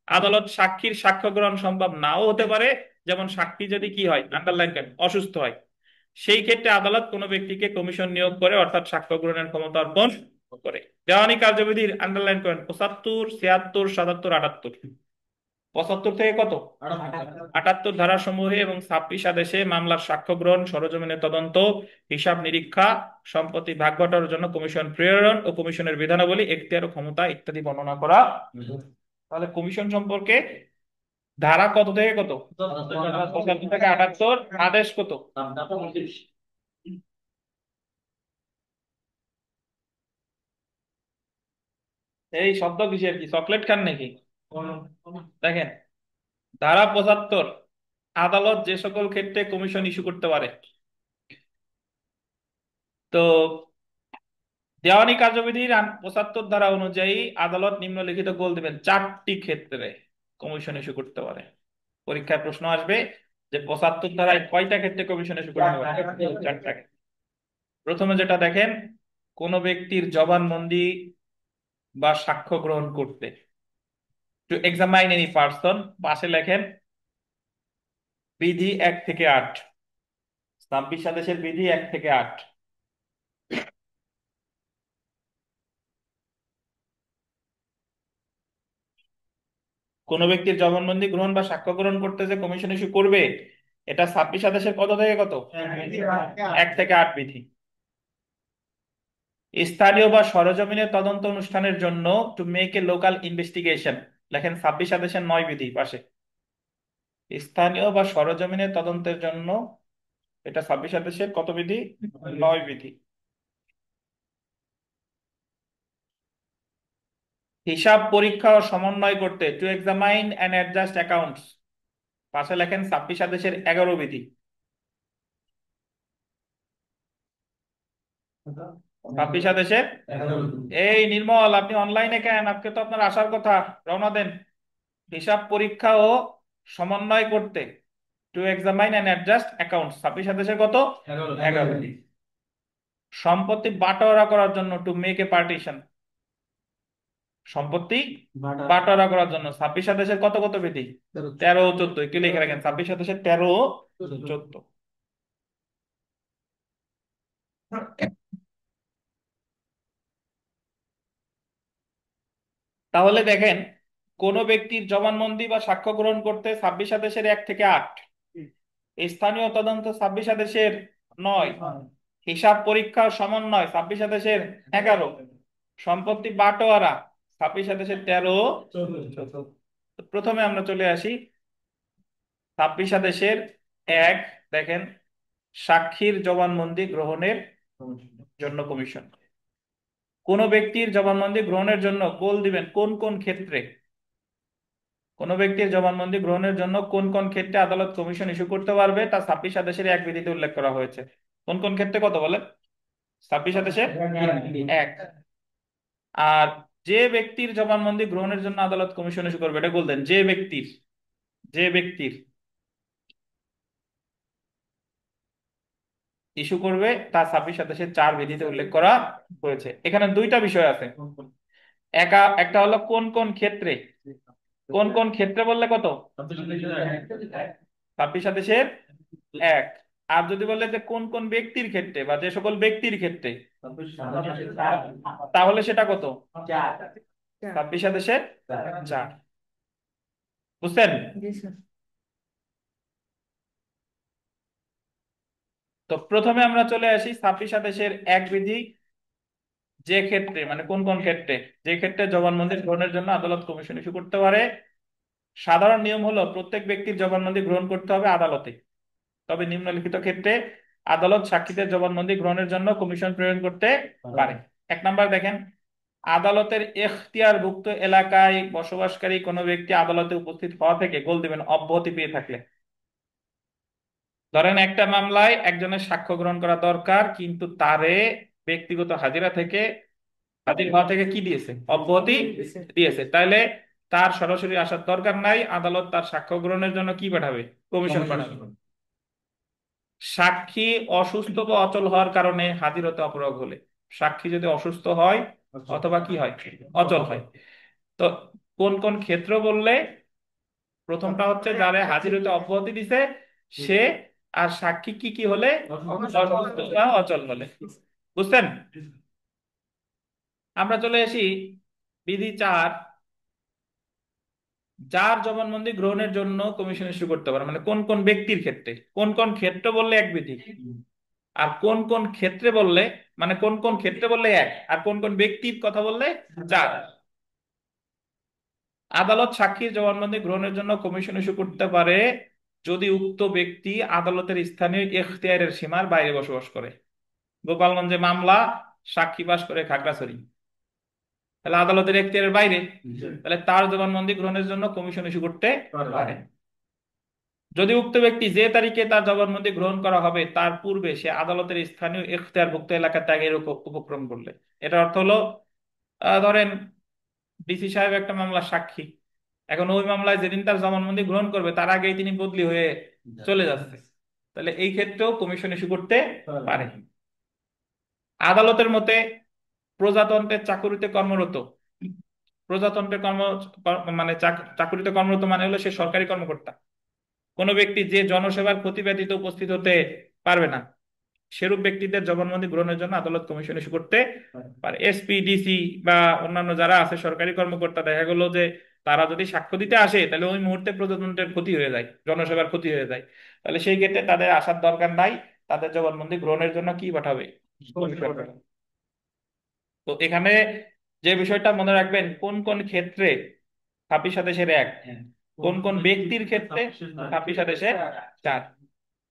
আদালত সাক্ষীর সাক্ষ্য গ্রহণ সম্ভব নাও হতে পারে, যেমন সাক্ষী যদি কি হয়, আন্ডারলাইন করেন, অসুস্থ হয়, সেই ক্ষেত্রে আদালত কোনো ব্যক্তিকে কমিশন নিয়োগ করে, অর্থাৎ সাক্ষ্য গ্রহণের ক্ষমতা অর্পণ করে। দেওয়ানি কার্যবিধির আন্ডারলাইন করেন 75, 76, 77, 78। 75 থেকে কত? 78 ধারা সমূহে এবং 26 আদেশে মামলার সাক্ষ্য গ্রহণ, সরজমিনে তদন্ত, হিসাব নিরীক্ষা, সম্পত্তি ভাগ বটার জন্য কমিশন প্রেরণ ও কমিশনের বিধানাবলী, এখতিয়ার ও ক্ষমতা ইত্যাদি বর্ণনা করা তাহলে কমিশন সম্পর্কে ধারা কত থেকে কত? 75 থেকে 78। আদেশ কত? এই শব্দ কিসের, কি চকলেট খান নাকি? দেখেন, ধারা 75, আদালত যে সকল ক্ষেত্রে কমিশন ইস্যু করতে পারে। তো দেওয়ানি কার্যবিধির 75 ধারা অনুযায়ী আদালত নিম্নলিখিত গোল দিবেন 4টি ক্ষেত্রে কমিশন ইস্যু করতে পারে। পরীক্ষায় প্রশ্ন আসবে যে 75 ধারায় কয়টা ক্ষেত্রে কমিশন ইস্যু করতে পারে? 4টা। প্রথমে যেটা দেখেন, কোন ব্যক্তির জবানবন্দি বা সাক্ষ্য গ্রহণ করতে, টু এক্সামাইন এনি পার্সন, পাশে লেখেন বিধি 1 থেকে 8, 26 আদেশের বিধি 1 থেকে 8। কোন ব্যক্তির জবানবন্দি গ্রহণ বা সাক্ষ্য গ্রহণ করতে যে কমিশন ইস্যু করবে, এটা 26 আদেশের কত থেকে কত? 1 থেকে 8 বিধি। স্থানীয় বা সরেজমিনের তদন্ত অনুষ্ঠানের জন্য, to make a local investigation, লেখেন 26 আদেশের 9 বিধি পাশে। স্থানীয় বা সরেজমিনের তদন্তের জন্য, এটা 26 আদেশের কত বিধি? 9 বিধি। হিসাব পরীক্ষা ও সমন্বয় করতে, to examine and adjust accounts, পাশে লেখেন 26 আদেশের 11 বিধি। 26 আদেশের, এই নির্মল আপনি অনলাইনে কেন? আজকে তো আপনার আসার কথা, রওনা দেন। হিসাব পরীক্ষা ও সমন্বয় করতে, to examine and adjust accounts, 26 আদেশের কত? 11 বিধি। সম্পত্তি বাটোয়ারা করার জন্য, টু মেক এ পার্টিশন, সম্পত্তি বাটোয়ারা করার জন্য 26 আদেশের কত কত বিধি? 13 ও 14। একটু লিখে রাখেন, 26 আদেশের 13 ও 14। তাহলে দেখেন, কোন ব্যক্তির জবানবন্দি বা সাক্ষ্য গ্রহণ করতে 26 আদেশের 1 থেকে 8, স্থানীয় তদন্ত 26 আদেশের 9, হিসাব পরীক্ষা ও সমন্বয় 26 আদেশের 11, সম্পত্তি বাটোয়ারা 26 আদেশের 13, 14। তো প্রথমে আমরা চলে আসি 26 আদেশের 1। দেখেন, সাক্ষীর জবানবন্দি গ্রহণের জন্য কমিশন। কোন ব্যক্তির জবানবন্দি গ্রহণের জন্য গোল দিবেন কোন কোন ক্ষেত্রে, কোন ব্যক্তির জবানবন্দি গ্রহণের জন্য কোন কোন ক্ষেত্রে আদালত কমিশন ইস্যু করতে পারবে, তা 26 আদেশের 1 বিধিতে উল্লেখ করা হয়েছে। কোন কোন ক্ষেত্রে কত বলেন? 26 আদেশের 1। আর যে ব্যক্তির জবানবন্দি গ্রহণের জন্য আদালত কমিশন ইস্যু করবে, এটা বলতেন যে ব্যক্তির, যে ব্যক্তির ইস্যু করবে তা 26 আদেশের 4 বিধিতে উল্লেখ করা হয়েছে। এখানে দুইটা বিষয় আছে। একটা হলো কোন কোন ক্ষেত্রে, কোন কোন ক্ষেত্রে বললে কত? 26 আদেশের 1। আর যদি বলে যে কোন কোন ব্যক্তির ক্ষেত্রে বা যে সকল ব্যক্তির ক্ষেত্রে, তাহলে সেটা কত? 26 আদেশের 4। বুঝছেন? তো প্রথমে আমরা চলে আসি 26 আদেশের 1 বিধি, যে ক্ষেত্রে মানে কোন কোন ক্ষেত্রে, যে ক্ষেত্রে জবানবন্দি গ্রহণের জন্য আদালত কমিশন ইস্যু করতে পারে। সাধারণ নিয়ম হলো প্রত্যেক ব্যক্তির জবানবন্দি গ্রহণ করতে হবে আদালতে, তবে নিম্নলিখিত ক্ষেত্রে আদালত সাক্ষীদের জবানবন্দি গ্রহণের জন্য কমিশন প্রেরণ করতে পারে। 1 নাম্বার দেখেন, আদালতের এখতিয়ারভুক্ত এলাকায় বসবাসকারী কোনো ব্যক্তি আদালতে উপস্থিত হওয়া থেকে গোল দিবেন অব্যাহতি পেয়ে থাকলে। ধরেন একটা মামলায় একজনের সাক্ষ্য গ্রহণ করা দরকার, কিন্তু তারে ব্যক্তিগত হাজিরা থেকে, হাজির হওয়া থেকে কি দিয়েছে? অব্যাহতি দিয়েছে। তাইলে তার সরাসরি আসার দরকার নাই, আদালত তার সাক্ষ্য গ্রহণের জন্য কি পাঠাবে? কমিশন পাঠাবে। সাক্ষী অসুস্থ বা অচল হওয়ার কারণে হাজির হতে অপারগ হলে, সাক্ষী যদি অসুস্থ হয় অথবা কি হয়? অচল হয়। তো কোন কোন ক্ষেত্র বললে, প্রথমটা হচ্ছে যারে হাজির হতে অব্যাহতি দিছে সে, আর সাক্ষী কি কি হলে? অসুস্থ বা অচল হলে। বুঝছেন? আমরা চলে আসি বিধি 4, যার জবানবন্দি গ্রহণের জন্য কমিশন ইস্যু করতে পারে, মানে কোন কোন ব্যক্তির ক্ষেত্রে। কোন কোন ক্ষেত্র বললে 1 বিধি, আর কোন কোন ক্ষেত্রে বললে, মানে কোন কোন ক্ষেত্রে বললে 1, আর কোন কোন ব্যক্তির কথা বললে 4। আদালত সাক্ষীর জবানবন্দি গ্রহণের জন্য কমিশন ইস্যু করতে পারে যদি উক্ত ব্যক্তি আদালতের স্থানীয় এখতিয়ারের সীমার বাইরে বসবাস করে। গোপালগঞ্জে মামলা, সাক্ষী বাস করে খাগড়াছড়ি, তাহলে আদালতের এখতিয়ারের বাইরে, তাহলে তার জবানবন্দি গ্রহণের জন্য কমিশন ইস্যু করতে পারে। যদি উক্ত ব্যক্তি যে তারিখে তার জবানবন্দি গ্রহণ করা হবে তার পূর্বে সে আদালতের স্থানীয় এখতিয়ারভুক্ত এলাকা ত্যাগের উপক্রম করলে। এটার অর্থ হলো, ধরেন ডিসি সাহেব একটা মামলার সাক্ষী, এখন ওই মামলায় যেদিন তার জবানবন্দি গ্রহণ করবে তার আগেই তিনি বদলি হয়ে চলে যাচ্ছে, তাহলে এই ক্ষেত্রেও কমিশন ইস্যু করতে পারে। আদালতের মতে প্রজাতন্ত্রের চাকুরিতে কর্মরত, প্রজাতন্ত্রের মানে চাকুরিতে কর্মরত মানে হলো সে সরকারি কর্মকর্তা, কোনো ব্যক্তি যে জনসেবার ক্ষতি ব্যতীত উপস্থিত হতে পারবে না, সেরূপ ব্যক্তিদের জবানবন্দি গ্রহণের জন্য আদালত কমিশন ইস্যু করতে পারে। এসপি, ডিসি বা অন্যান্য যারা আছে সরকারি কর্মকর্তা, দেখা গেল যে তারা যদি সাক্ষ্য দিতে আসে তাহলে ওই মুহূর্তে প্রজাতন্ত্রের ক্ষতি হয়ে যায়, জনসেবার ক্ষতি হয়ে যায়, তাহলে সেই ক্ষেত্রে তাদের আসার দরকার নাই, তাদের জবানবন্দি গ্রহণের জন্য কি পাঠাবে, কমিশন পাঠাবে। তো এখানে যে বিষয়টা মনে রাখবেন, কোন কোন ক্ষেত্রে 26 আদেশের 1, কোন কোন ব্যক্তির ক্ষেত্রে 26 আদেশের 4,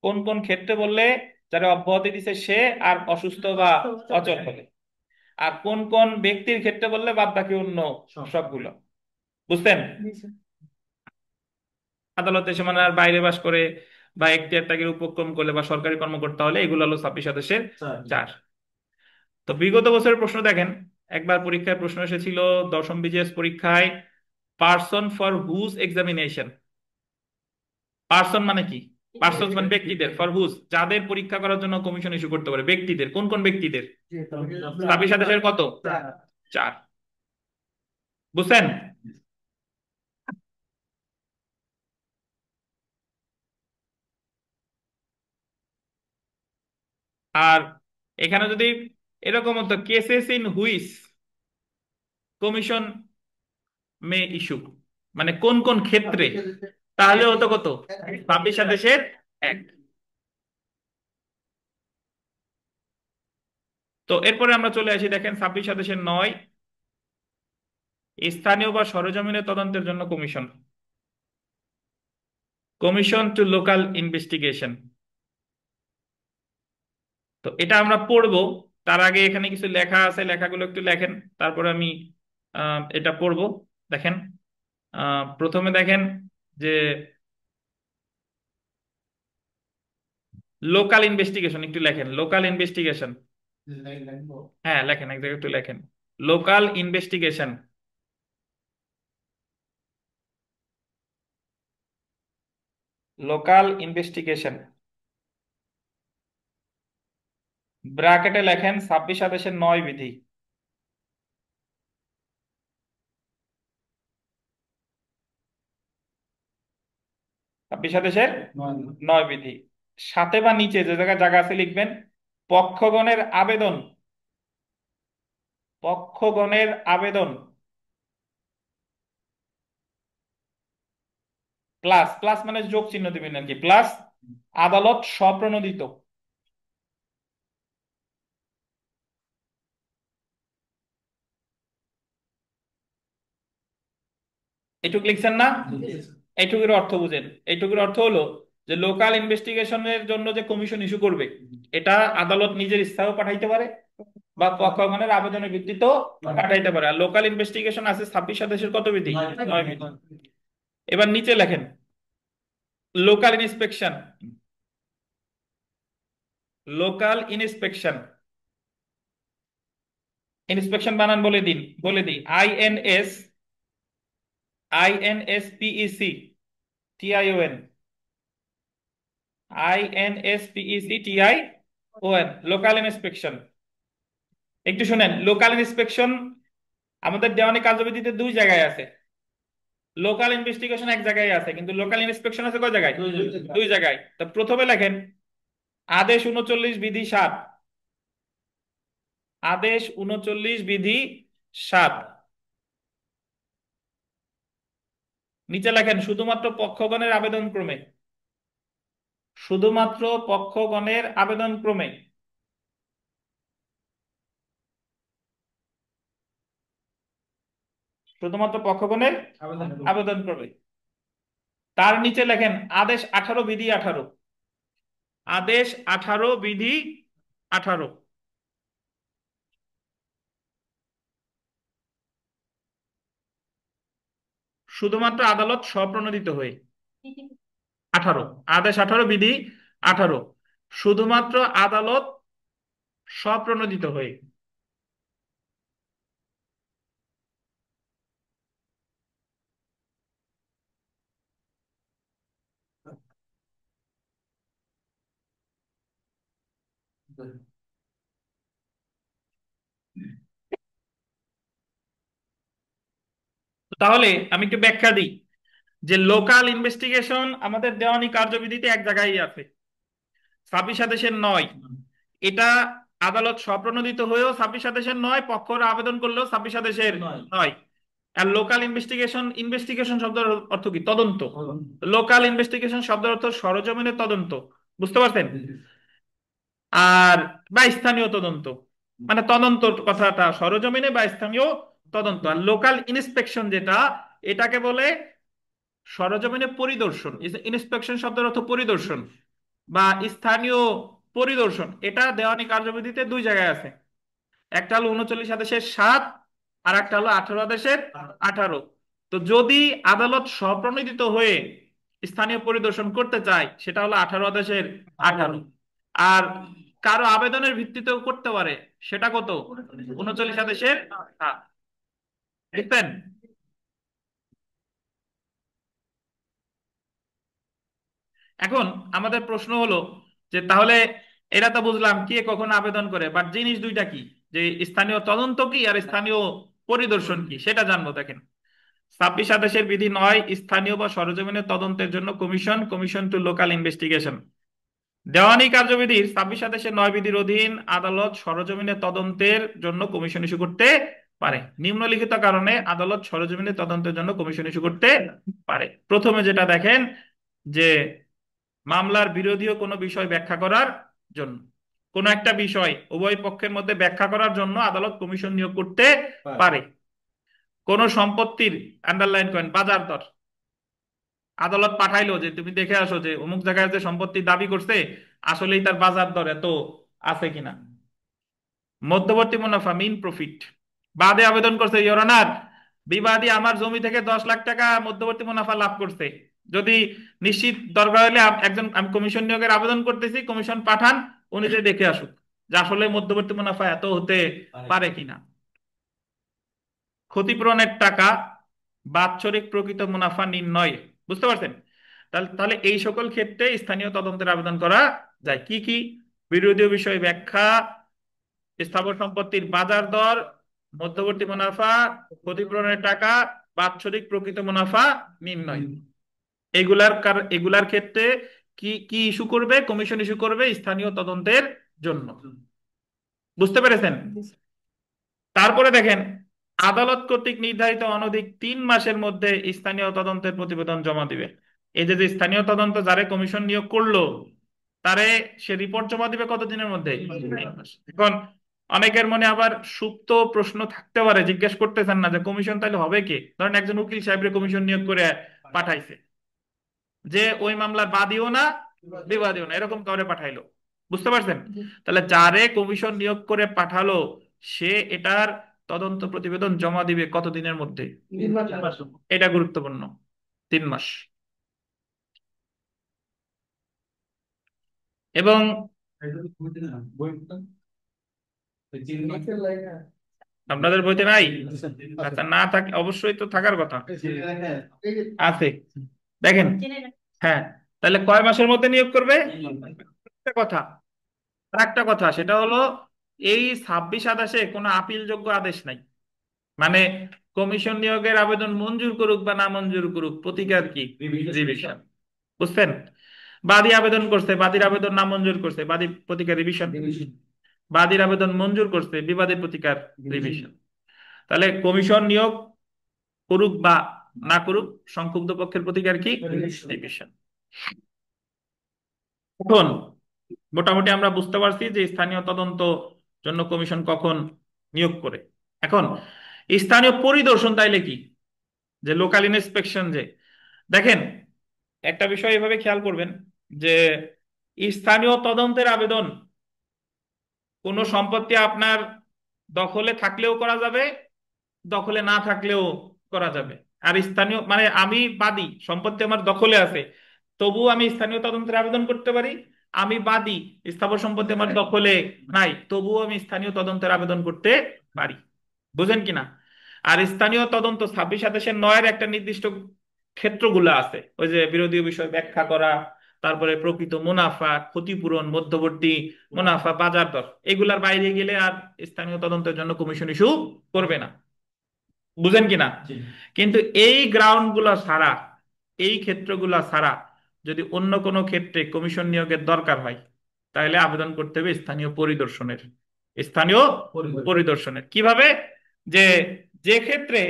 কোন কোন ক্ষেত্রে বললে যারা অব্যাহতি দিছে সে আর অসুস্থ বা অচল হলে, আর কোন কোন ব্যক্তির ক্ষেত্রে বললে বাদ বাকি অন্য সবগুলো। বুঝতেন? আদালতে সীমানার বাইরে বাস করে বা এখতিয়ার ত্যাগের উপক্রম করলে বা সরকারি কর্মকর্তা হলে এগুলো হলো 26 আদেশের 4। তো বিগত বছরের প্রশ্ন দেখেন, একবার পরীক্ষায় প্রশ্ন এসেছিল দশম বিজিএস পরীক্ষায়, person for whose examination. Person মানে কি? পার্সন মানে ব্যক্তিদের, ফর হুজ যাদের পরীক্ষা করার জন্য কমিশন ইস্যু করতে পারে, ব্যক্তিদের, কোন কোন ব্যক্তিদের? 26 আদেশের কত? 4। বুঝছেন? আর এখানে যদি এরকম হতো cases in which commission May issue, মানে কোন কোন ক্ষেত্রে, তাহলে হতো কত? 26 আদেশের 1। তো এরপরে আমরা চলে আসি, দেখেন 26 আদেশের 9, স্থানীয় বা সরেজমিনে তদন্তের জন্য commission, commission to local investigation. তো এটা আমরা পড়বো, তার আগে এখানে কিছু লেখা আছে, লেখাগুলো একটু লেখেন, তারপরে আমি এটা পড়বো। দেখেন, প্রথমে দেখেন যে লোকাল ইনভেস্টিগেশন, একটু লেখেন লোকাল ইনভেস্টিগেশন। হ্যাঁ লেখেন, এক জায়গায় একটু লেখেন লোকাল ইনভেস্টিগেশন। লোকাল ইনভেস্টিগেশন ব্র্যাকেটে লেখেন 26 আদেশের 9 বিধি। 26 আদেশের 9 বিধি, সাথে বা নিচে যে জায়গায় জায়গা আছে লিখবেন পক্ষগণের আবেদন, পক্ষগণের আবেদন প্লাস, প্লাস মানে যোগ চিহ্ন দিবেন আর কি, প্লাস আদালত স্বপ্রণোদিত। এইটুক লিখছেন না? এইটুকুর অর্থ বুঝেন, এইটুকুর অর্থ হলো যে লোকাল ইনভেস্টিগেশনের জন্য যে কমিশন ইস্যু করবে, এটা আদালত নিজের ইচ্ছাও পাঠাইতে পারে বা পক্ষগণের আবেদনের ভিত্তিতেও পাঠাইতে পারে। আর লোকাল ইনভেস্টিগেশন আছে 26 আদেশের কত বিধি? 9 বিধি। এবার নিচে লেখেন local inspection, local inspection, inspection বানান বলে দিন, বলে দিই, INS, INSPEC, TION, INSPEC, TION, local inspection. একটু শুনেন, লোকাল ইন্সপেকশন আমাদের দেওয়ানি কার্যবিধিতে 2 জায়গায় আছে, লোকাল ইনভেস্টিগেশন 1 জায়গায় আছে, কিন্তু লোকাল ইন্সপেকশন আছে কয় জায়গায়? 2 জায়গায়। তো প্রথমে লেখেন আদেশ 39 বিধি 7, আদেশ 39 বিধি 7। নিচে লেখেন শুধুমাত্র পক্ষগণের আবেদন ক্রমে, শুধুমাত্র পক্ষগণের আবেদন ক্রমে শুধুমাত্র পক্ষগণের আবেদন আবেদন করবে। তার নিচে লেখেন আদেশ 18 বিধি 18। আদেশ 18 বিধি 18। শুধুমাত্র আদালত স্বপ্রণোদিত হয়ে। 18 আদেশ 18 বিধি 18 শুধুমাত্র আদালত স্বপ্রণোদিত হয়ে। তাহলে আমি একটু ব্যাখ্যা দিই যে লোকাল ইনভেস্টিগেশন আমাদের দেওয়ানি কার্যবিধিতে এক জায়গায় আছে, 26 আদেশের নয়। এটা আদালত স্বপ্রণোদিত হয়েও 26 আদেশের নয়, পক্ষরা আবেদন করলেও 26 আদেশের নয়। আর লোকাল ইনভেস্টিগেশন, ইনভেস্টিগেশন শব্দের অর্থ কি? তদন্ত। লোকাল ইনভেস্টিগেশন শব্দের অর্থ সরজমিনে তদন্ত, বুঝতে পারছেন? আর বা স্থানীয় তদন্ত, মানে তদন্ত কথাটা সরজমিনে বা স্থানীয় তদন্ত। আর লোকাল ইন্সপেকশন যেটা, এটাকে বলে সরজমিনে পরিদর্শন। ইন্সপেকশন শব্দের অর্থ পরিদর্শন বা স্থানীয় পরিদর্শন। এটা দেওয়ানি কার্যবিধিতে দুই জায়গায় আছে, একটা হলো 39 আদেশের 7, আর একটা হলো 18 আদেশের 18। তো যদি আদালত স্বপ্রণোদিত হয়ে স্থানীয় পরিদর্শন করতে চায় সেটা হলো 18 আদেশের 18। আর কারো আবেদনের ভিত্তিতেও করতে পারে, সেটা কত? 39 আদেশের 7। দেখবেন। এখন আমাদের প্রশ্ন হলো যে তাহলে এরা তো বুঝলাম কে কখন আবেদন করে, বাট জিনিস দুইটা কি, যে স্থানীয় তদন্ত কি আর স্থানীয় পরিদর্শন কি সেটা জানবো। দেখেন 26 আদেশের বিধি 9, স্থানীয় বা সরজমিনের তদন্তের জন্য commission, commission to local investigation. দেওয়ানি কার্যবিধির 26 আদেশের 9 বিধির অধীন আদালত সরজমিনে তদন্তের জন্য কমিশন ইস্যু করতে পারে। নিম্নলিখিত কারণে আদালত সরজমিনে তদন্তের জন্য কমিশন ইস্যু করতে পারে। প্রথমে যেটা দেখেন যে মামলার বিরোধীয় কোনো বিষয় ব্যাখ্যা করার জন্য। কোন একটা বিষয় উভয় পক্ষের মধ্যে ব্যাখ্যা করার জন্য আদালত কমিশন নিয়োগ করতে পারে। কোন সম্পত্তির, আন্ডারলাইন করেন, বাজার দর, আদালত পাঠাইলো যে তুমি দেখে আসো যে অমুক জায়গায় যে সম্পত্তি দাবি করছে আসলেই তার বাজার দর এত আছে কিনা। মধ্যবর্তী মুনাফা, মিন প্রফিট, বাদে আবেদন করছে ইওর অনার, বিবাদী আমার জমি থেকে 10 লাখ টাকা মধ্যবর্তী মুনাফা লাভ করছে। যদি নিশ্চিত দরকার হলে একজন, আমি কমিশন নিয়োগের আবেদন করতেছি, কমিশন পাঠান, উনি যে দেখে আসুক যে আসলে মধ্যবর্তী মুনাফা এত হতে পারে কিনা। ক্ষতিপূরণের টাকা, বাৎসরিক প্রকৃত মুনাফা নির্ণয়, বুঝতে পারছেন? তাহলে তাহলে এই সকল ক্ষেত্রে স্থানীয় তদন্তের আবেদন করা যায়। কি কি? বিরোধীয় বিষয় ব্যাখ্যা, স্থাবর সম্পত্তির বাজার দর, মধ্যবর্তী মুনাফা, ক্ষতিপূরণের টাকা, বাৎসরিক প্রকৃত মুনাফা নির্ণয়। এগুলার ক্ষেত্রে কি কি ইস্যু করবে? কমিশন ইস্যু করবে স্থানীয় তদন্তের জন্য, বুঝতে পেরেছেন? তারপরে দেখেন আদালত কর্তৃক নির্ধারিত অনধিক 3 মাসের মধ্যে স্থানীয় তদন্তের প্রতিবেদন জমা দিবে। এই যে যে স্থানীয় তদন্ত যারে কমিশন নিয়োগ করলো তারে সে রিপোর্ট জমা দিবে কতদিনের মধ্যে? 3 মাস। এখন অনেকের মনে আবার সুপ্ত প্রশ্ন থাকতে পারে, জিজ্ঞেস করতেছেন না যে কমিশন তাহলে হবে কে? ধরেন একজন উকিল সাহেবের কমিশন নিয়োগ করে পাঠাইছে, যে ওই মামলার বাদীও না বিবাদীও না, এরকম কাউরে পাঠাইলো, বুঝতে পারছেন? তাহলে যারে কমিশন নিয়োগ করে পাঠালো সে এটার তদন্ত প্রতিবেদন জমা দিবে কতদিনের মধ্যে? 3 মাস। এটা গুরুত্বপূর্ণ, 3 মাস। এবং আপনাদের বইতে নাই? আচ্ছা, না থাকে অবশ্যই তো থাকার কথা আছে, দেখেন। হ্যাঁ, তাহলে কয় মাসের মধ্যে নিয়োগ করবে? একটা কথা, আর একটা কথা সেটা হলো এই 26 আদেশে কোনো আপিলযোগ্য আদেশ নাই। মানে কমিশন নিয়োগের আবেদন মঞ্জুর করুক বা না মঞ্জুর করুক, প্রতিকার কি? রিভিশন, বুঝছেন? বাদী আবেদন করছে, বাদীর আবেদন না মঞ্জুর করছে, বাদী প্রতিকার রিভিশন। বাদীর আবেদন মঞ্জুর করছে, বিবাদীর প্রতিকার রিভিশন। তাহলে কমিশন নিয়োগ করুক বা না করুক, সংক্ষুব্ধ পক্ষের প্রতিকার কি? রিভিশন। এখন মোটামুটি আমরা বুঝতে পারছি যে স্থানীয় তদন্ত জন্য কমিশন কখন নিয়োগ করে। এখন স্থানীয় পরিদর্শন তাইলে কি? যে লোকাল ইন্সপেকশন যে, দেখেন একটা বিষয় এভাবে খেয়াল করবেন যে স্থানীয় তদন্তের আবেদন কোনো সম্পত্তি আপনার দখলে থাকলেও করা যাবে, দখলে না থাকলেও করা যাবে। আর স্থানীয় মানে আমি বাদী, সম্পত্তি আমার দখলে আছে, তবুও আমি স্থানীয় তদন্তের আবেদন করতে পারি। আমি বাদী, স্থাবর সম্পত্তি আমার দখলে নাই, তবুও আমি স্থানীয় তদন্তের আবেদন করতে পারি। বুঝেন কিনা? আর স্থানীয় তদন্ত 26 27-9 একটা নির্দিষ্ট ক্ষেত্রগুলো আছে, ওই যে বিরোধী বিষয় ব্যাখ্যা করা, তারপরে প্রকৃত মুনাফা, ক্ষতিপূরণ, মধ্যবর্তী মুনাফা, বাজার দর, এগুলার বাইরে গেলে আর স্থানীয় তদন্তের জন্য কমিশন ইস্যু করবে না। বুঝেন কিনা? কিন্তু এই গ্রাউন্ড গুলা ছাড়া, এই ক্ষেত্রগুলা ছাড়া যদি অন্য কোনো ক্ষেত্রে কমিশন নিয়োগের দরকার হয়, তাহলে আবেদন করতে হবে স্থানীয় পরিদর্শনের। স্থানীয় পরিদর্শনের কিভাবে? যে যে ক্ষেত্রে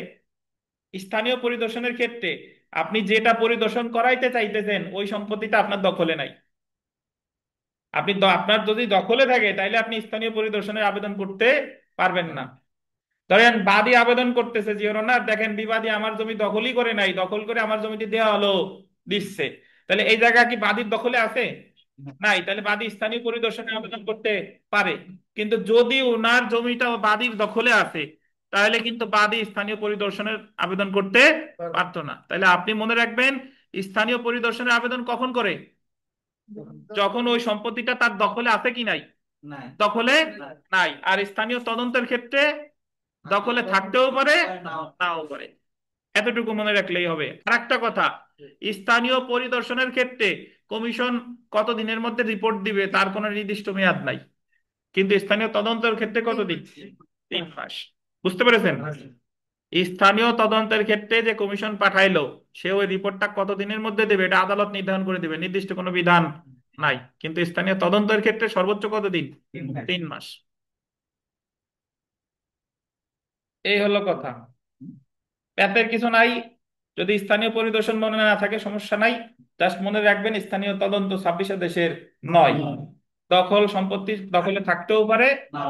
স্থানীয় পরিদর্শনের ক্ষেত্রে আপনি যেটা পরিদর্শন করাইতে চাইতেছেন ওই সম্পত্তিটা আপনার দখলে নাই, আপনার যদি দখলে থাকে তাহলে আপনি স্থানীয় পরিদর্শনের আবেদন করতে পারবেন না। ধরেন বাদী আবেদন করতেছে যে ওনার দেখেন বিবাদী আমার জমি দখলই করে নাই, দখল করে আমার জমিটি দেওয়া হলো, দিচ্ছে, তাহলে এই জায়গা কি বাদীর দখলে আছে? নাই, তাহলে বাদী স্থানীয় পরিদর্শনে আবেদন করতে পারে। কিন্তু যদি ওনার জমিটা বাদীর দখলে আছে, তাহলে কিন্তু বাদী স্থানীয় পরিদর্শনের আবেদন করতে পারতো না। তাহলে আপনি মনে রাখবেন, স্থানীয় পরিদর্শনের আবেদন কখন করে? যখন ওই সম্পত্তিটা তার দখলে আছে কি নাই, দখলে নাই। আর স্থানীয় তদন্তের ক্ষেত্রে দখলে থাকতেও পারে, নাও পারে। এতটুকু মনে রাখলেই হবে। আর একটা কথা, স্থানীয় পরিদর্শনের ক্ষেত্রে কমিশন কত দিনের মধ্যে রিপোর্ট দিবে তার কোনো নির্দিষ্ট মেয়াদ নাই, কিন্তু স্থানীয় তদন্তের ক্ষেত্রে কত দিন? 3 মাস। বুঝতে পেরেছেন? স্থানীয় তদন্তের ক্ষেত্রে যে কমিশন পাঠাইলো, সে ওই রিপোর্টটা কত দিনের মধ্যে দেবে এটা আদালত নির্ধারণ করে দেবে, নির্দিষ্ট কোনো বিধান নাই। কিন্তু স্থানীয় তদন্তের ক্ষেত্রে সর্বোচ্চ কত দিন? 3 মাস। এই হলো কথা। প্যাপের কিছু নাই। যদি স্থানীয় পরিদর্শন মনে না থাকে সমস্যা নাই, জাস্ট মনে রাখবেন স্থানীয় তদন্ত 26 দেশের নয়। দখল সম্পত্তি দখলে থাকতেও পারে,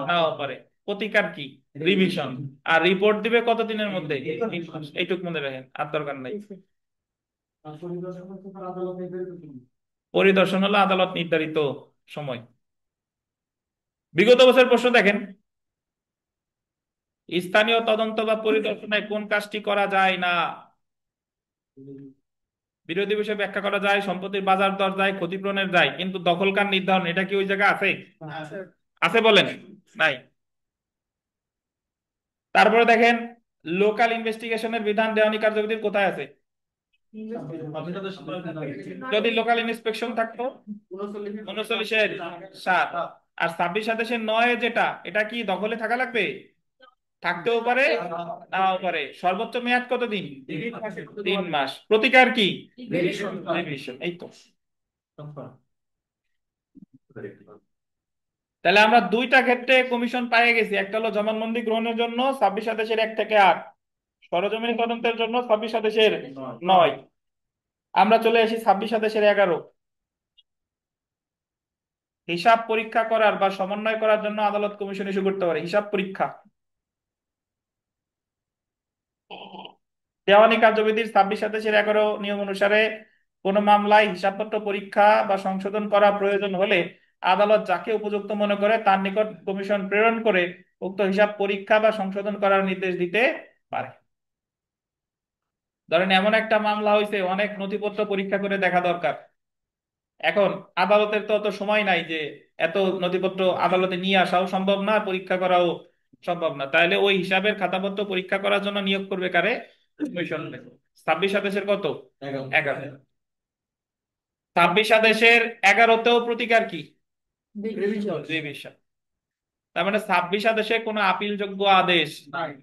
নাও পারে। প্রতিকার কি? রিভিশন। আর রিপোর্ট দিবে কত দিনের মধ্যে? 3 মাস। এইটুক মনে রাখেন, আর দরকার নাই। পরিদর্শন হলো আদালত নির্ধারিত সময়। বিগত বছর প্রশ্ন দেখেন, স্থানীয় তদন্ত বা পরিদর্শনে কোন কাজটি করা যায় না? বিরোধী বিষয়ে ব্যাখ্যা করা যায়, সম্পত্তির বাজার দর যায়, ক্ষতিপূরণের যায়, কিন্তু দখলকার নির্ধারণ এটা কি ওই জায়গায় আছে? আছে বলেন? নাই। তারপরে দেখেন, লোকাল ইনভেস্টিগেশনের বিধান দেওয়ানি কার্যবিধির কোথায় আছে? যদি লোকাল ইন্সপেকশন থাকতো 39-7, আর 26-27-9 যেটা, এটা কি দখলে থাকা লাগবে? থাকতেও পারে, নাও পারে। সর্বোচ্চ মেয়াদ কতদিন? 3 মাস। প্রতিকার কি? রিভিশন। এই তো। তাহলে আমরা দুইটা ক্ষেত্রে কমিশন পেয়ে গেছি, একটা হলো জবানবন্দি গ্রহণের জন্য 26-27-1 থেকে 8, সরজমিন তদন্তের জন্য 26-27-9। আমরা চলে আসি 26-27-11। হিসাব পরীক্ষা করার বা সমন্বয় করার জন্য আদালত কমিশন ইস্যু করতে পারে হিসাব পরীক্ষা। দেওয়ানি কার্যবিধির 26-27-11 নিয়ম অনুসারে কোন মামলায় হিসাবপত্র পরীক্ষা বা সংশোধন করা প্রয়োজন হলে আদালত যাকে উপযুক্ত মনে করে তার নিকট কমিশন প্রেরণ করে উক্ত হিসাব পরীক্ষা বা সংশোধন করার নির্দেশ দিতে পারে। ধরেন এমন একটা মামলা হয়েছে, অনেক নথিপত্র পরীক্ষা করে দেখা দরকার। এখন আদালতের তো অত সময় নাই যে এত নথিপত্র আদালতে নিয়ে আসাও সম্ভব না, পরীক্ষা করাও সম্ভব না, তাহলে ওই হিসাবের খাতাপত্র পরীক্ষা করার জন্য নিয়োগ করবে কারে? কমিশন। 26-27 কত? 11। 26-27-11তেও প্রতিকার কি? রিভিশন। তার মানে 26-27 কোনো আপিল যোগ্য আদেশ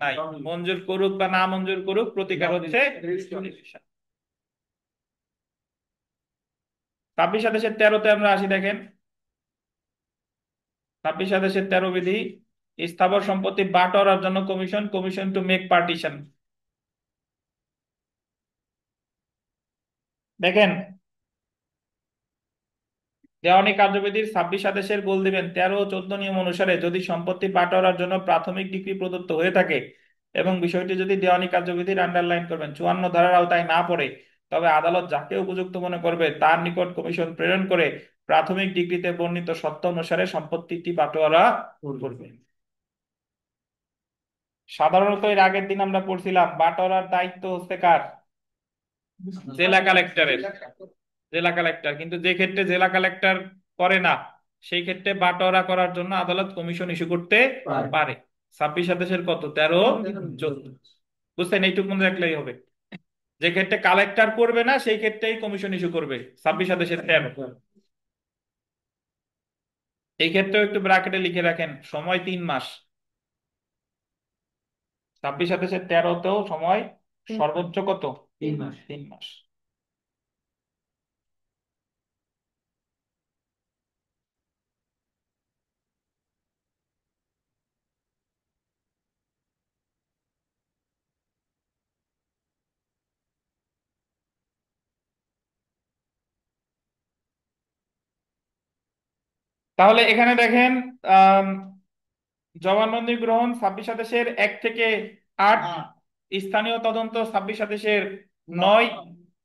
নাই। মঞ্জুর করুক বা না মঞ্জুর করুক, প্রতিকার হচ্ছে রিভিশন। 26-27-13-তে আমরা আসি, দেখেন 26-27-13 বিধি, স্থাবর সম্পত্তি বাটোয়ারার জন্য commission, commission to make partition. দেখেন দেওয়ানি কার্যবিধির 26 আদেশের গোল দিবেন 13 ও 14 নিয়ম অনুসারে যদি সম্পত্তি বাটোয়ারার জন্য প্রাথমিক ডিগ্রি প্রদত্ত হয়ে থাকে, এবং বিষয়টি যদি দেওয়ানি কার্যবিধির আন্ডারলাইন করবেন 54 ধারার আওতায় না পড়ে, তবে আদালত যাকে উপযুক্ত মনে করবে তার নিকট কমিশন প্রেরণ করে প্রাথমিক ডিগ্রিতে বর্ণিত সত্য অনুসারে সম্পত্তিটি বাটোয়ারা করবে। সাধারণত এর আগের দিন আমরা পড়ছিলাম বাটোয়ারার দায়িত্ব হচ্ছে কার? জেলা কালেক্টরের। জেলা কালেক্টর, কিন্তু যে ক্ষেত্রে জেলা কালেক্টর করে না, সেই ক্ষেত্রে বাটোয়ারা করার জন্য আদালত কমিশন ইস্যু করতে পারে। 26 কত, 13, 14, বুঝছেন? এইটুকু মনে রাখলেই হবে। যে ক্ষেত্রে কালেক্টর করবে না সেই ক্ষেত্রেই কমিশন ইস্যু করবে, 26/13। এই ক্ষেত্রেও একটু ব্র্যাকেটে লিখে রাখেন, সময় 3 মাস। 26/13তেও সময় সর্বোচ্চ কত? 3 মাস। 3 মাস। তাহলে এখানে দেখেন, আহ জবানবন্দি গ্রহণ 26/1 থেকে 8, স্থানীয় তদন্ত 26/9,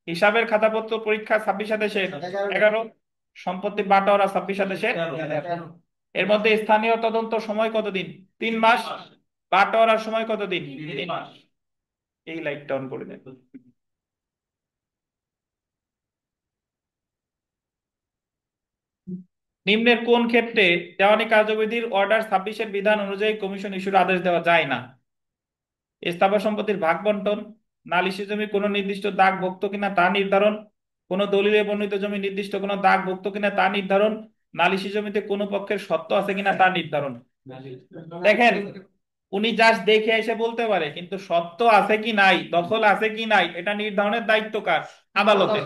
হিসাবের খাতাপত্র পরীক্ষা 26/11, সম্পত্তি বাটোয়ারা 26/13। এর মধ্যে স্থানীয় তদন্ত সময় কতদিন? 3 মাস। বাটোয়ারার সময় কতদিন? 3 মাস। এই লাইটটা অন করে দেন। নিম্নের কোন ক্ষেত্রে দেওয়ানি কার্যবিধির অর্ডার 26-এর বিধান অনুযায়ী কমিশন ইস্যুর আদেশ দেওয়া যায় না? স্থাবর সম্পত্তির ভাগ বন্টন, নালিশি জমি কোনো নির্দিষ্ট দাগভুক্ত কিনা তা নির্ধারণ, কোনো দলিলে বর্ণিত জমি নির্দিষ্ট কোনো দাগভুক্ত কিনা তা নির্ধারণ, নালিশি জমিতে কোনো পক্ষের সত্ত্ব আছে কিনা তা নির্ধারণ। দেখেন, উনি জাস্ট দেখে এসে বলতে পারে, কিন্তু সত্ত্ব আছে কি নাই, দখল আছে কি নাই, এটা নির্ধারণের দায়িত্ব কার? আদালতের।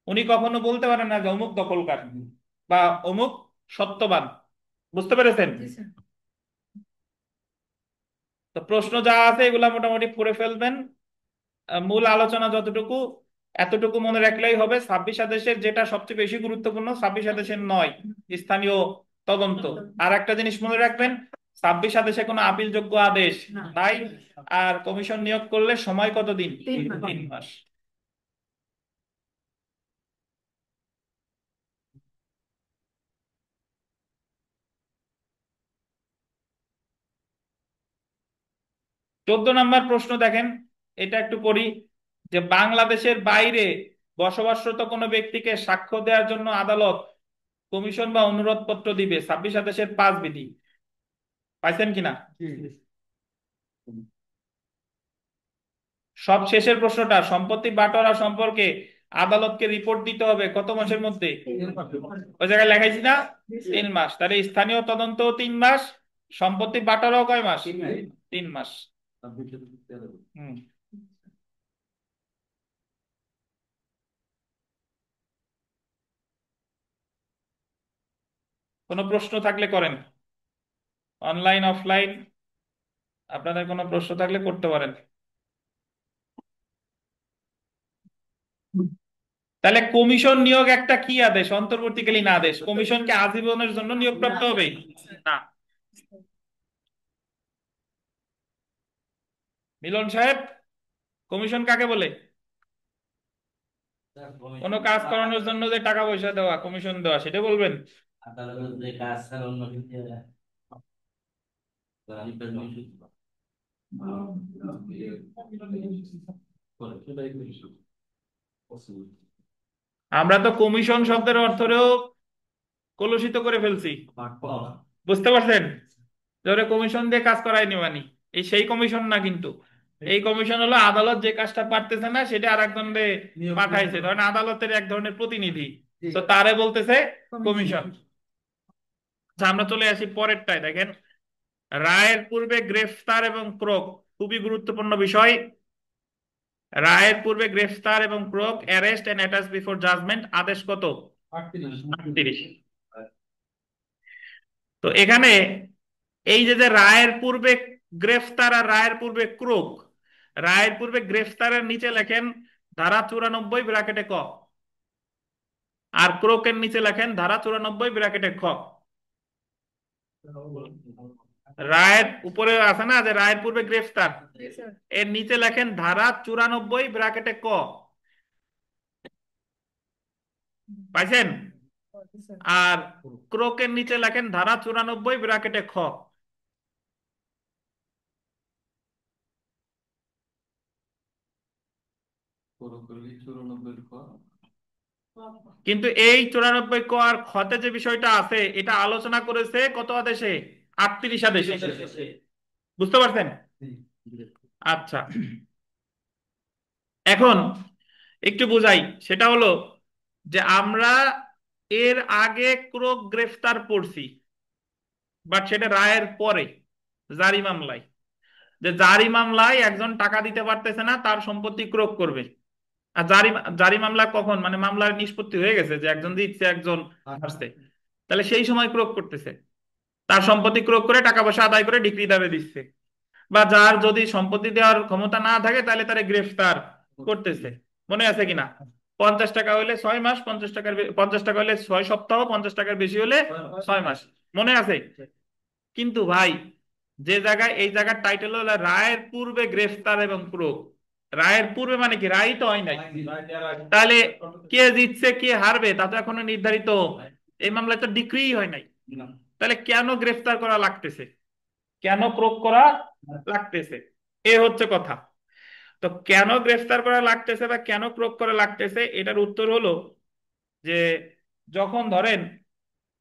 উনি কখনো বলতে পারেন না যে অমুক দখলকার বা অমুক সত্যবান। বুঝতে পেরেছেন? তো প্রশ্ন যা আছে এগুলা মোটামুটি পড়ে ফেলবেন। মূল আলোচনা যতটুকু, এতটুকু মনে রাখলেই হবে। 26 আদেশের যেটা সবচেয়ে বেশি গুরুত্বপূর্ণ, 26 আদেশের 9, স্থানীয় তদন্ত। আর একটা জিনিস মনে রাখবেন, 26 আদেশে কোনো আপিলযোগ্য আদেশ নাই। আর কমিশন নিয়োগ করলে সময় কতদিন? 3 মাস। চোদ্দ নম্বর প্রশ্ন দেখেন, এটা একটু পড়ি, যে বাংলাদেশের বাইরে বসবাসরত কোনো ব্যক্তিকে সাক্ষ্য দেওয়ার জন্য আদালত কমিশন বা অনুরোধ পত্র দিবে 26 আদেশের 5 বিধি। পাইছেন কিনা? সব শেষের প্রশ্নটা, সম্পত্তি বাটোয়ারা সম্পর্কে আদালতকে রিপোর্ট দিতে হবে কত মাসের মধ্যে? ওই জায়গায় লেখাইছি না? 3 মাস। তাহলে স্থানীয় তদন্ত 3 মাস, সম্পত্তি বাটোয়ারাও কয় মাস? 3 মাস। হুম। কোনো প্রশ্ন থাকলে করেন, অনলাইন অফলাইন, আপনাদের কোনো প্রশ্ন থাকলে করতে পারেন। তাহলে কমিশন নিয়োগ একটা কি আদেশ? অন্তর্বর্তীকালীন আদেশ। কমিশনকে আজীবনের জন্য নিয়োগপ্রাপ্ত হবে না। মিলন সাহেব, কমিশন কাকে বলে? কোনো কাজ করানোর জন্য যে টাকা পয়সা দেওয়া, কমিশন দেওয়া, সেটা বলবেন? আমরা তো কমিশন শব্দের অর্থেও কলুষিত করে ফেলছি। বুঝতে পারছেন? ধরে কমিশন দিয়ে কাজ করাই নিবানি, এই সেই কমিশন না কিন্তু। এই কমিশন হলো আদালত যে কাজটা পারতেছে না সেটা আর একজনের পাঠাইছে, ধরেন আদালতের এক ধরনের প্রতিনিধি, তো তারে বলতেছে কমিশন। আচ্ছা, আমরা চলে আসি পরেরটায়। দেখেন, রায়ের পূর্বে গ্রেফতার এবং ক্রোক, খুবই গুরুত্বপূর্ণ বিষয়। রায়ের পূর্বে গ্রেফতার এবং ক্রোক, arrest and attach before judgement, আদেশ কত? 38। তো এখানে এই যে যে রায়ের পূর্বে গ্রেফতার আর রায়ের পূর্বে ক্রোক, রায়ের পূর্বে গ্রেফতারের নিচে লেখেন ধারা 94 ব্র্যাকেটে ক, আর ক্রোকের নিচে লেখেন ধারা 94 ব্র্যাকেটে খ। রায়ের উপরে আছে না যে রায়ের পূর্বে গ্রেফতার, এর নিচে লেখেন ধারা 94 ব্র্যাকেটে ক। পাইছেন? আর ক্রোকের নিচে লেখেন ধারা 94 ব্র্যাকেটে খ। কিন্তু এই 94 ক আর খতে যে বিষয়টা আছে এটা আলোচনা করেছে কত আদেশে? 38 আদেশে। বুঝতে পারছেন? আচ্ছা, এখন একটু বুঝাই। সেটা হলো যে আমরা এর আগে ক্রোক গ্রেফতার পড়ছি, বাট সেটা রায়ের পরে, জারি মামলায়। যে জারি মামলায় একজন টাকা দিতে পারতেছে না, তার সম্পত্তি ক্রোক করবে। আর জারি জারি মামলা কখন, মানে মামলার নিষ্পত্তি হয়ে গেছে যে একজন দিচ্ছে একজন হারছে, তাহলে সেই সময় ক্রোক করতেছে, তার সম্পত্তি ক্রোক করে টাকা পয়সা আদায় করে ডিক্রি দাবে দিচ্ছে। বা যার যদি সম্পত্তি দেওয়ার ক্ষমতা না থাকে তাহলে তারা গ্রেফতার করতেছে। মনে আছে কিনা? 50 টাকা হলে 6 মাস, 50 টাকার 50 টাকা হলে 6 সপ্তাহ, 50 টাকার বেশি হলে 6 মাস। মনে আছে? কিন্তু ভাই, যে জায়গায় এই জায়গার টাইটেল হলো রায়ের পূর্বে গ্রেফতার এবং প্রয়োগ। রায়ের পূর্বে মানে কি, রায় তো হয় নাই। তাহলে কে জিতছে কে হারবে তা তো এখনো নির্ধারিত, এই মামলায় তো ডিক্রি হয় নাই। তাহলে কেন গ্রেফতার করা লাগতেছে, কেন প্রয়োগ করা লাগতেছে, এ হচ্ছে কথা। তো কেন গ্রেফতার করা লাগতেছে বা কেন প্রয়োগ করা লাগতেছে, এটার উত্তর হলো যে যখন ধরেন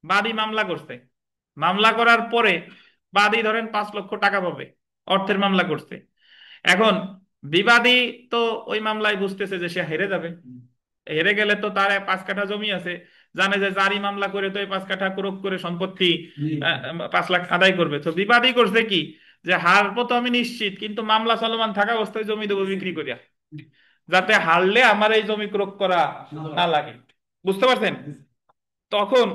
বাদী মামলা করছে, মামলা করার পরে বাদী ধরেন 5 লক্ষ টাকা পাবে, অর্থের মামলা করছে। এখন বিবাদী তো ওই মামলায় বুঝতেছে যে সে হেরে যাবে, হেরে গেলে তো তার 5 কাঠা জমি আছে, জানে যে জারি মামলা করে তো এই 5 কাঠা ক্রোক করে সম্পত্তি 5 লাখ আদায় করবে। তো বিবাদী করছে কি, যে হারবো তো আমি নিশ্চিত, কিন্তু মামলা চলমান থাকা অবস্থায় জমি দেবো বিক্রি করিয়া, যাতে হারলে আমার এই জমি ক্রোক করা না লাগে। বুঝতে পারছেন? তখন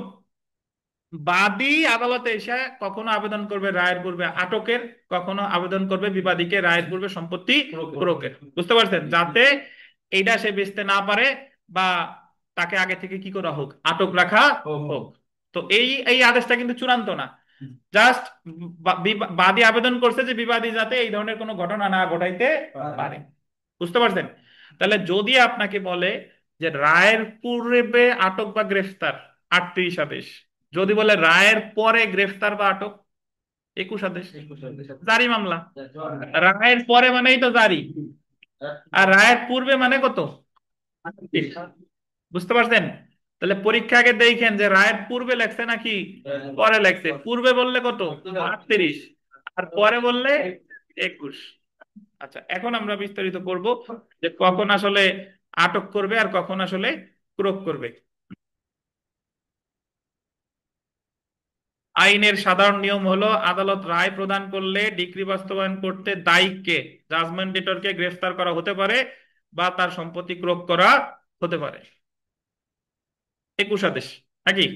বাদী আদালতে এসে কখনো আবেদন করবে রায়ের পূর্বে আটকের, কখনো আবেদন করবে বিবাদীকে রায়ের পূর্বে সম্পত্তি ক্রোকের। বুঝতে পারছেন? যাতে এইটা সে বেচতে না পারে, বা তাকে আগে থেকে কি করা হোক, আটক রাখা হোক। তো এই এই আদেশটা কিন্তু চূড়ান্ত না, জাস্ট বাদী আবেদন করছে যে বিবাদী যাতে এই ধরনের কোনো ঘটনা না ঘটাইতে পারে। বুঝতে পারছেন? তাহলে যদি আপনাকে বলে যে রায়ের পূর্বে আটক বা গ্রেফতার 38 আদেশ, যদি বলে রায়ের পরে গ্রেফতার বা আটক 21 আদেশ, জারি মামলা। রায়ের পরে মানেই তো জারি, আর রায়ের পূর্বে মানে কত? 38। বুঝতে পারছেন? তাহলে পরীক্ষা আগে দেখেন যে রায়ের পূর্বে লেখছে নাকি পরে লেখছে। পূর্বে বললে কত? 38। আর পরে বললে 21। আচ্ছা, এখন আমরা বিস্তারিত করব যে কখন আসলে আটক করবে আর কখন আসলে ক্রোক করবে। আইনের সাধারণ নিয়ম হলো আদালত রায় প্রদান করলে ডিক্রি বাস্তবায়ন করতে দায়ীকে, জাজমেন্ট ডেটরকে গ্রেফতার করা হতে পারে বা তার সম্পত্তি ক্রোক করা হতে পারে। 21 আদেশ নাকি?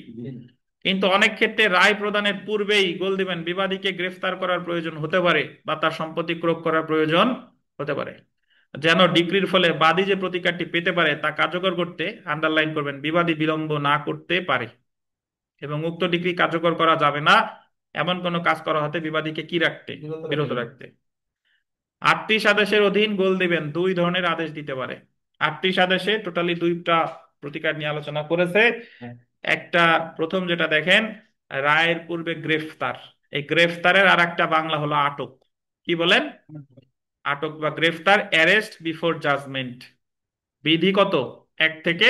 কিন্তু অনেক ক্ষেত্রে রায় প্রদানের পূর্বেই গোল দিবেন বিবাদীকে গ্রেফতার করার প্রয়োজন হতে পারে বা তার সম্পত্তি ক্রোক করার প্রয়োজন হতে পারে, যেন ডিক্রির ফলে বাদী যে প্রতিকারটি পেতে পারে তা কার্যকর করতে, আন্ডারলাইন করবেন, বিবাদী বিলম্ব না করতে পারে। এবং উক্ত ডিক্রি কার্যকর করা যাবে না এমন কোনো কাজ করা হতে বিবাদীকে কি রাখতে, বিরত রাখতে। 38 আদেশের অধীন গোল দিবেন 2 ধরনের আদেশ দিতে পারে। 38 আদেশে টোটালি 2টা প্রতিকার নিয়ে আলোচনা করেছে। একটা, প্রথম যেটা দেখেন, রায়ের পূর্বে গ্রেফতার। এই গ্রেফতারের আর একটা বাংলা হলো আটক। কি বলেন? আটক বা গ্রেফতার, অ্যারেস্ট বিফোর জাজমেন্ট। বিধি কত? 1 থেকে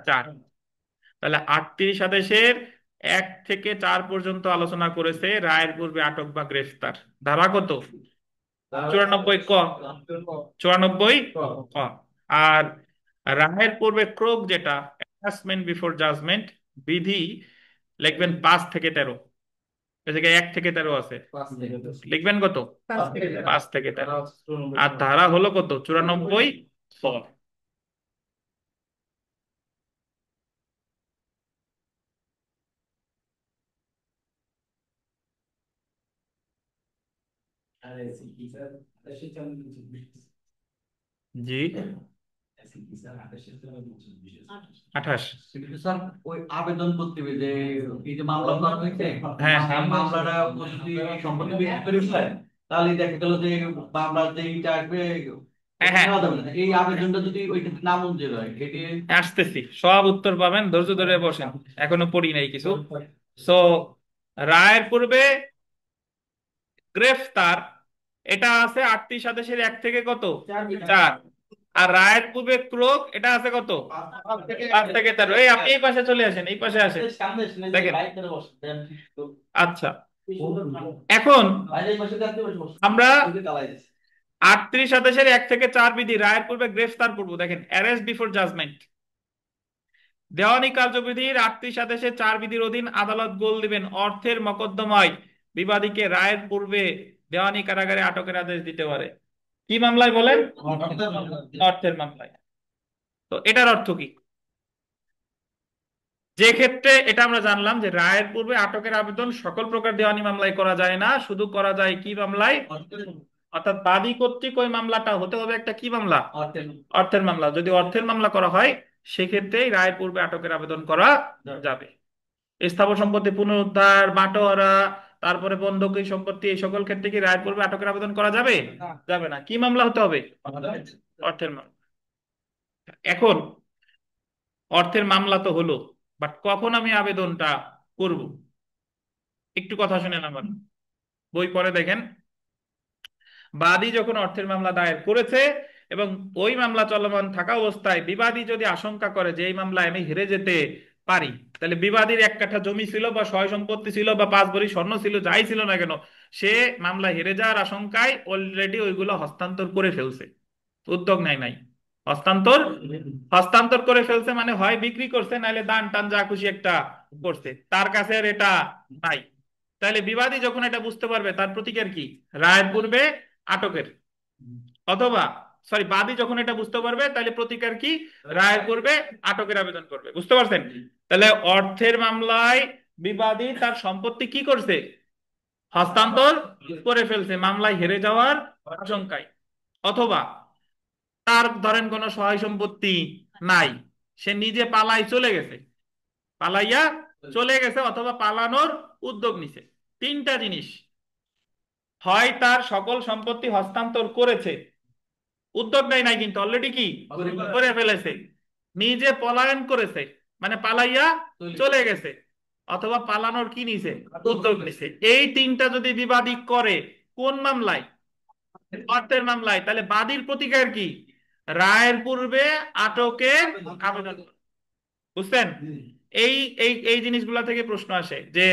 4। তাহলে 38 আদেশের 1 থেকে 4 পর্যন্ত আলোচনা করেছে রায়ের পূর্বে আটক বা গ্রেফতার। ধারা কত? 94 ক। 94 ক। আর রায়ের পূর্বে ক্রোক যেটা, অ্যাসমেন্ট বিফোর জাজমেন্ট, বিধি লিখবেন 5 থেকে 13। এই জায়গায় 1 থেকে 13 আছে, লিখবেন কত? 5 থেকে 13। আর ধারা হলো কত? 94 ক। জি। 28। কিন্তু স্যার ওই আবেদন করতে হবে যে এই যে মামলা করা হয়েছে, হ্যাঁ এই মামলাটা যদি সম্পত্তি বিক্রি করে ফেলে, তাহলে দেখা গেল যে মামলার যে এইটা আসবে হ্যাঁ ওটা হ্যাঁ, নেওয়া যাবে না। এই আবেদনটা যদি ওইটাতে নামঞ্জুর হয় এটি আসতেছি, সব উত্তর পাবেন, ধৈর্য ধরে বসেন, এখনো পড়ি নাই কিছু। সো রায়ের পূর্বে গ্রেফতার, এটা আছে 38 আদেশের 1 থেকে কত, 4। আর রায়ের পূর্বে ক্রোক, এটা আছে কত, 5 থেকে 13। এই আপনি এই পাশে চলে আসেন, এই পাশে আসেন, দেখেন। আচ্ছা, এখন আমরা 38 আদেশের 1 থেকে 4 বিধি রায়ের পূর্বে গ্রেফতার পূর্ব, দেখেন অ্যারেস্ট বিফোর জাজমেন্ট। দেওয়ানি কার্যবিধির 38 আদেশের 4 বিধির অধীন আদালত গোল দিবেন অর্থের মকদ্দমায় বিবাদীকে রায়ের পূর্বে দেওয়ানি কারাগারে আটকের আদেশ দিতে পারে। কি মামলায় বলেন? অর্থের মামলায়। তো এটার অর্থ কি? যে ক্ষেত্রে এটা আমরা জানলাম যে রায়ের পূর্বে আটকের আবেদন সকল প্রকার দেওয়ানি মামলায় করা যায় না, শুধু করা যায় কি মামলায়? অর্থাৎ বাদী কর্তৃক ওই মামলাটা হতে হবে একটা কি মামলা? অর্থের মামলা। যদি অর্থের মামলা করা হয় সেক্ষেত্রেই রায়ের পূর্বে আটকের আবেদন করা যাবে। স্থাবর সম্পত্তি পুনরুদ্ধার, বাটোয়ারা, তারপরে বন্ধকি সম্পত্তি, এই সকল ক্ষেত্রে কি রায়ের পূর্বে আটকের আবেদন করা যাবে? যাবে না। কি মামলা হতে হবে? অর্থের মামলা। এখন অর্থের মামলা তো হলো, বাট কখন আমি আবেদনটা করব? একটু কথা শুনেন আমার, বই পড়ে দেখেন। বাদী যখন অর্থের মামলা দায়ের করেছে এবং ওই মামলা চলমান থাকা অবস্থায় বিবাদী যদি আশঙ্কা করে যে এই মামলায় আমি হেরে যেতে পারি, তাহলে বিবাদীর 1 কাঠা জমি ছিল বা সয় সম্পত্তি ছিল বা 5 ভরি স্বর্ণ ছিল, যাই ছিল না কেন, সে মামলা হেরে যাওয়ার আশঙ্কায় অলরেডি ওইগুলো হস্তান্তর করে ফেলছে, উদ্যোগ নেয় নাই, হস্তান্তর হস্তান্তর করে ফেলছে, মানে হয় বিক্রি করছে নাহলে দান টান যা খুশি একটা করছে, তার কাছে আর এটা নাই। তাহলে বিবাদী যখন এটা বুঝতে পারবে, তার প্রতিকার কি? রায়ের পূর্বে আটকের, অথবা সরি, বাদী যখন এটা বুঝতে পারবে তাহলে প্রতিকার কি? রায়ের পূর্বে আটকের আবেদন করবে। বুঝতে পারছেন? তাহলে অর্থের মামলায় বিবাদী তার সম্পত্তি কি করছে? হস্তান্তর করে ফেলছে মামলায় হেরে যাওয়ার আশঙ্কায়। অথবা তার ধরেন কোনো সহায় সম্পত্তি নাই, সে নিজে পালাই চলে গেছে, পালাইয়া চলে গেছে, অথবা পালানোর উদ্যোগ নিছে। 3টা জিনিস, হয় তার সকল সম্পত্তি হস্তান্তর করেছে, উদ্যোগ নেয় নাই কিন্তু অলরেডি কি করে ফেলেছে, নিজে পলায়ন করেছে মানে পালাইয়া চলে গেছে, অথবা পালানোর কি নিছে, উদ্যোগ নিছে। এই 3টা যদি বিবাদী করে কোন মামলায়? অর্থের মামলায়। তাহলে বাদীর প্রতিকার কি? রায়ের পূর্বে আটকের আবেদন। বুঝছেন? এই এই এই জিনিসগুলা থেকে প্রশ্ন আসে যে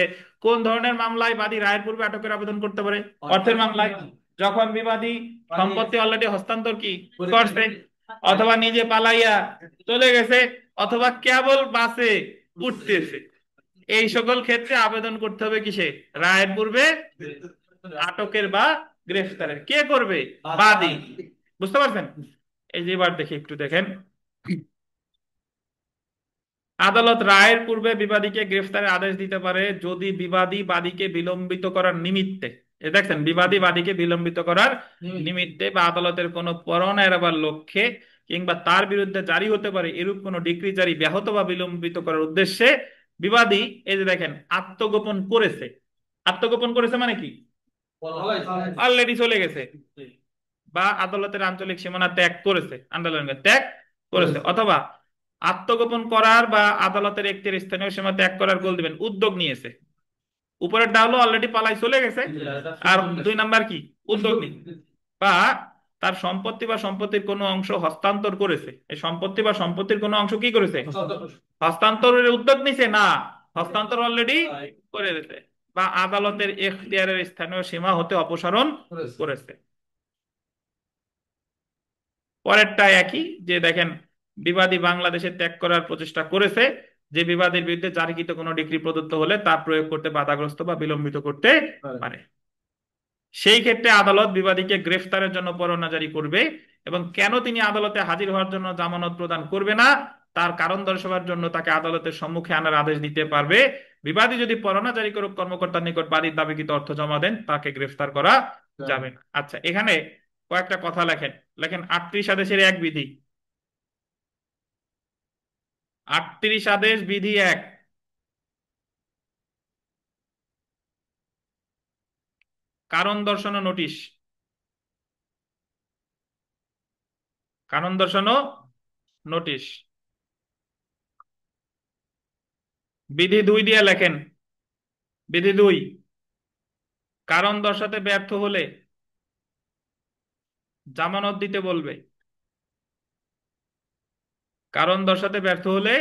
কোন ধরনের মামলায় বাদী রায়ের পূর্বে আটকের আবেদন করতে পারে? অর্থের মামলায়, যখন বিবাদী সম্পত্তি অলরেডি হস্তান্তর কি করছে, অথবা নিজে পালাইয়া চলে গেছে, অথবা কেবল বাসে উঠতেছে। এই সকল ক্ষেত্রে আবেদন করতে হবে কিসে? রায়ের পূর্বে আটকের বা গ্রেফতারের। কে করবে? বাদী। বুঝতে পারছেন? এই যে এবার দেখি, একটু দেখেন। আদালত রায়ের পূর্বে বিবাদীকে গ্রেফতারের আদেশ দিতে পারে যদি বিবাদী বাদীকে বিলম্বিত করার নিমিত্তে, এ দেখছেন, বিবাদী বাদীকে বিলম্বিত করার নিমিত্তে বা আদালতের কোনো পরোয়ানা এড়াবার লক্ষ্যে কিংবা তার বিরুদ্ধে জারি হতে পারে এরূপ কোনো ডিক্রি জারি ব্যাহত বা বিলম্বিত করার উদ্দেশ্যে বিবাদী, এই যে দেখেন, আত্মগোপন করেছে। আত্মগোপন করেছে মানে কি? অলরেডি চলে গেছে, বা আদালতের আঞ্চলিক সীমানা ত্যাগ করেছে, আন্দোলন ত্যাগ করেছে, অথবা আত্মগোপন করার বা আদালতের একটি স্থানীয় সীমা ত্যাগ করার গোল দিবেন উদ্যোগ নিয়েছে। উপরের ডাউলো অলরেডি পালাই চলে গেছে, আর 2 নাম্বার কি? উদ্যোগ নিয়ে, বা তার সম্পত্তি বা সম্পত্তির কোনো অংশ হস্তান্তর করেছে। এই সম্পত্তি বা সম্পত্তির কোনো অংশ কি করেছে? হস্তান্তরের উদ্যোগ নিছে না, হস্তান্তর অলরেডি করে দিতে, বা আদালতের এখতিয়ারের স্থানীয় সীমা হতে অপসারণ করেছে। পরেরটা একই, যে দেখেন, বিবাদী বাংলাদেশে ত্যাগ করার প্রচেষ্টা করেছে, যে বিবাদের বিরুদ্ধে জারিকৃত কোনো ডিগ্রি প্রদত্ত হলে তা প্রয়োগ করতে বাধাগ্রস্ত বা বিলম্বিত করতে পারে। সেই ক্ষেত্রে আদালত বিবাদীকে গ্রেফতারের জন্য পরোয়ানা জারি করবে, এবং কেন তিনি আদালতে হাজির হওয়ার জন্য জামানত প্রদান করবে না তার কারণ দর্শাবার জন্য তাকে আদালতের সম্মুখে আনার আদেশ দিতে পারবে। বিবাদী যদি পরোয়ানা জারি করুক কর্মকর্তার নিকট বাদীর দাবিকৃত অর্থ জমা দেন, তাকে গ্রেফতার করা যাবে না। আচ্ছা, এখানে কয়েকটা কথা লেখেন। লেখেন 38 আদেশের 1 বিধি, 38 আদেশ বিধি 1, কারণ দর্শানো নোটিশ। কারণ দর্শানো নোটিশ। বিধি 2 দিয়ে লেখেন। বিধি 2, কারণ দর্শাতে ব্যর্থ হলে জামানত দিতে বলবে। কারণ দর্শাতে ব্যর্থ হলে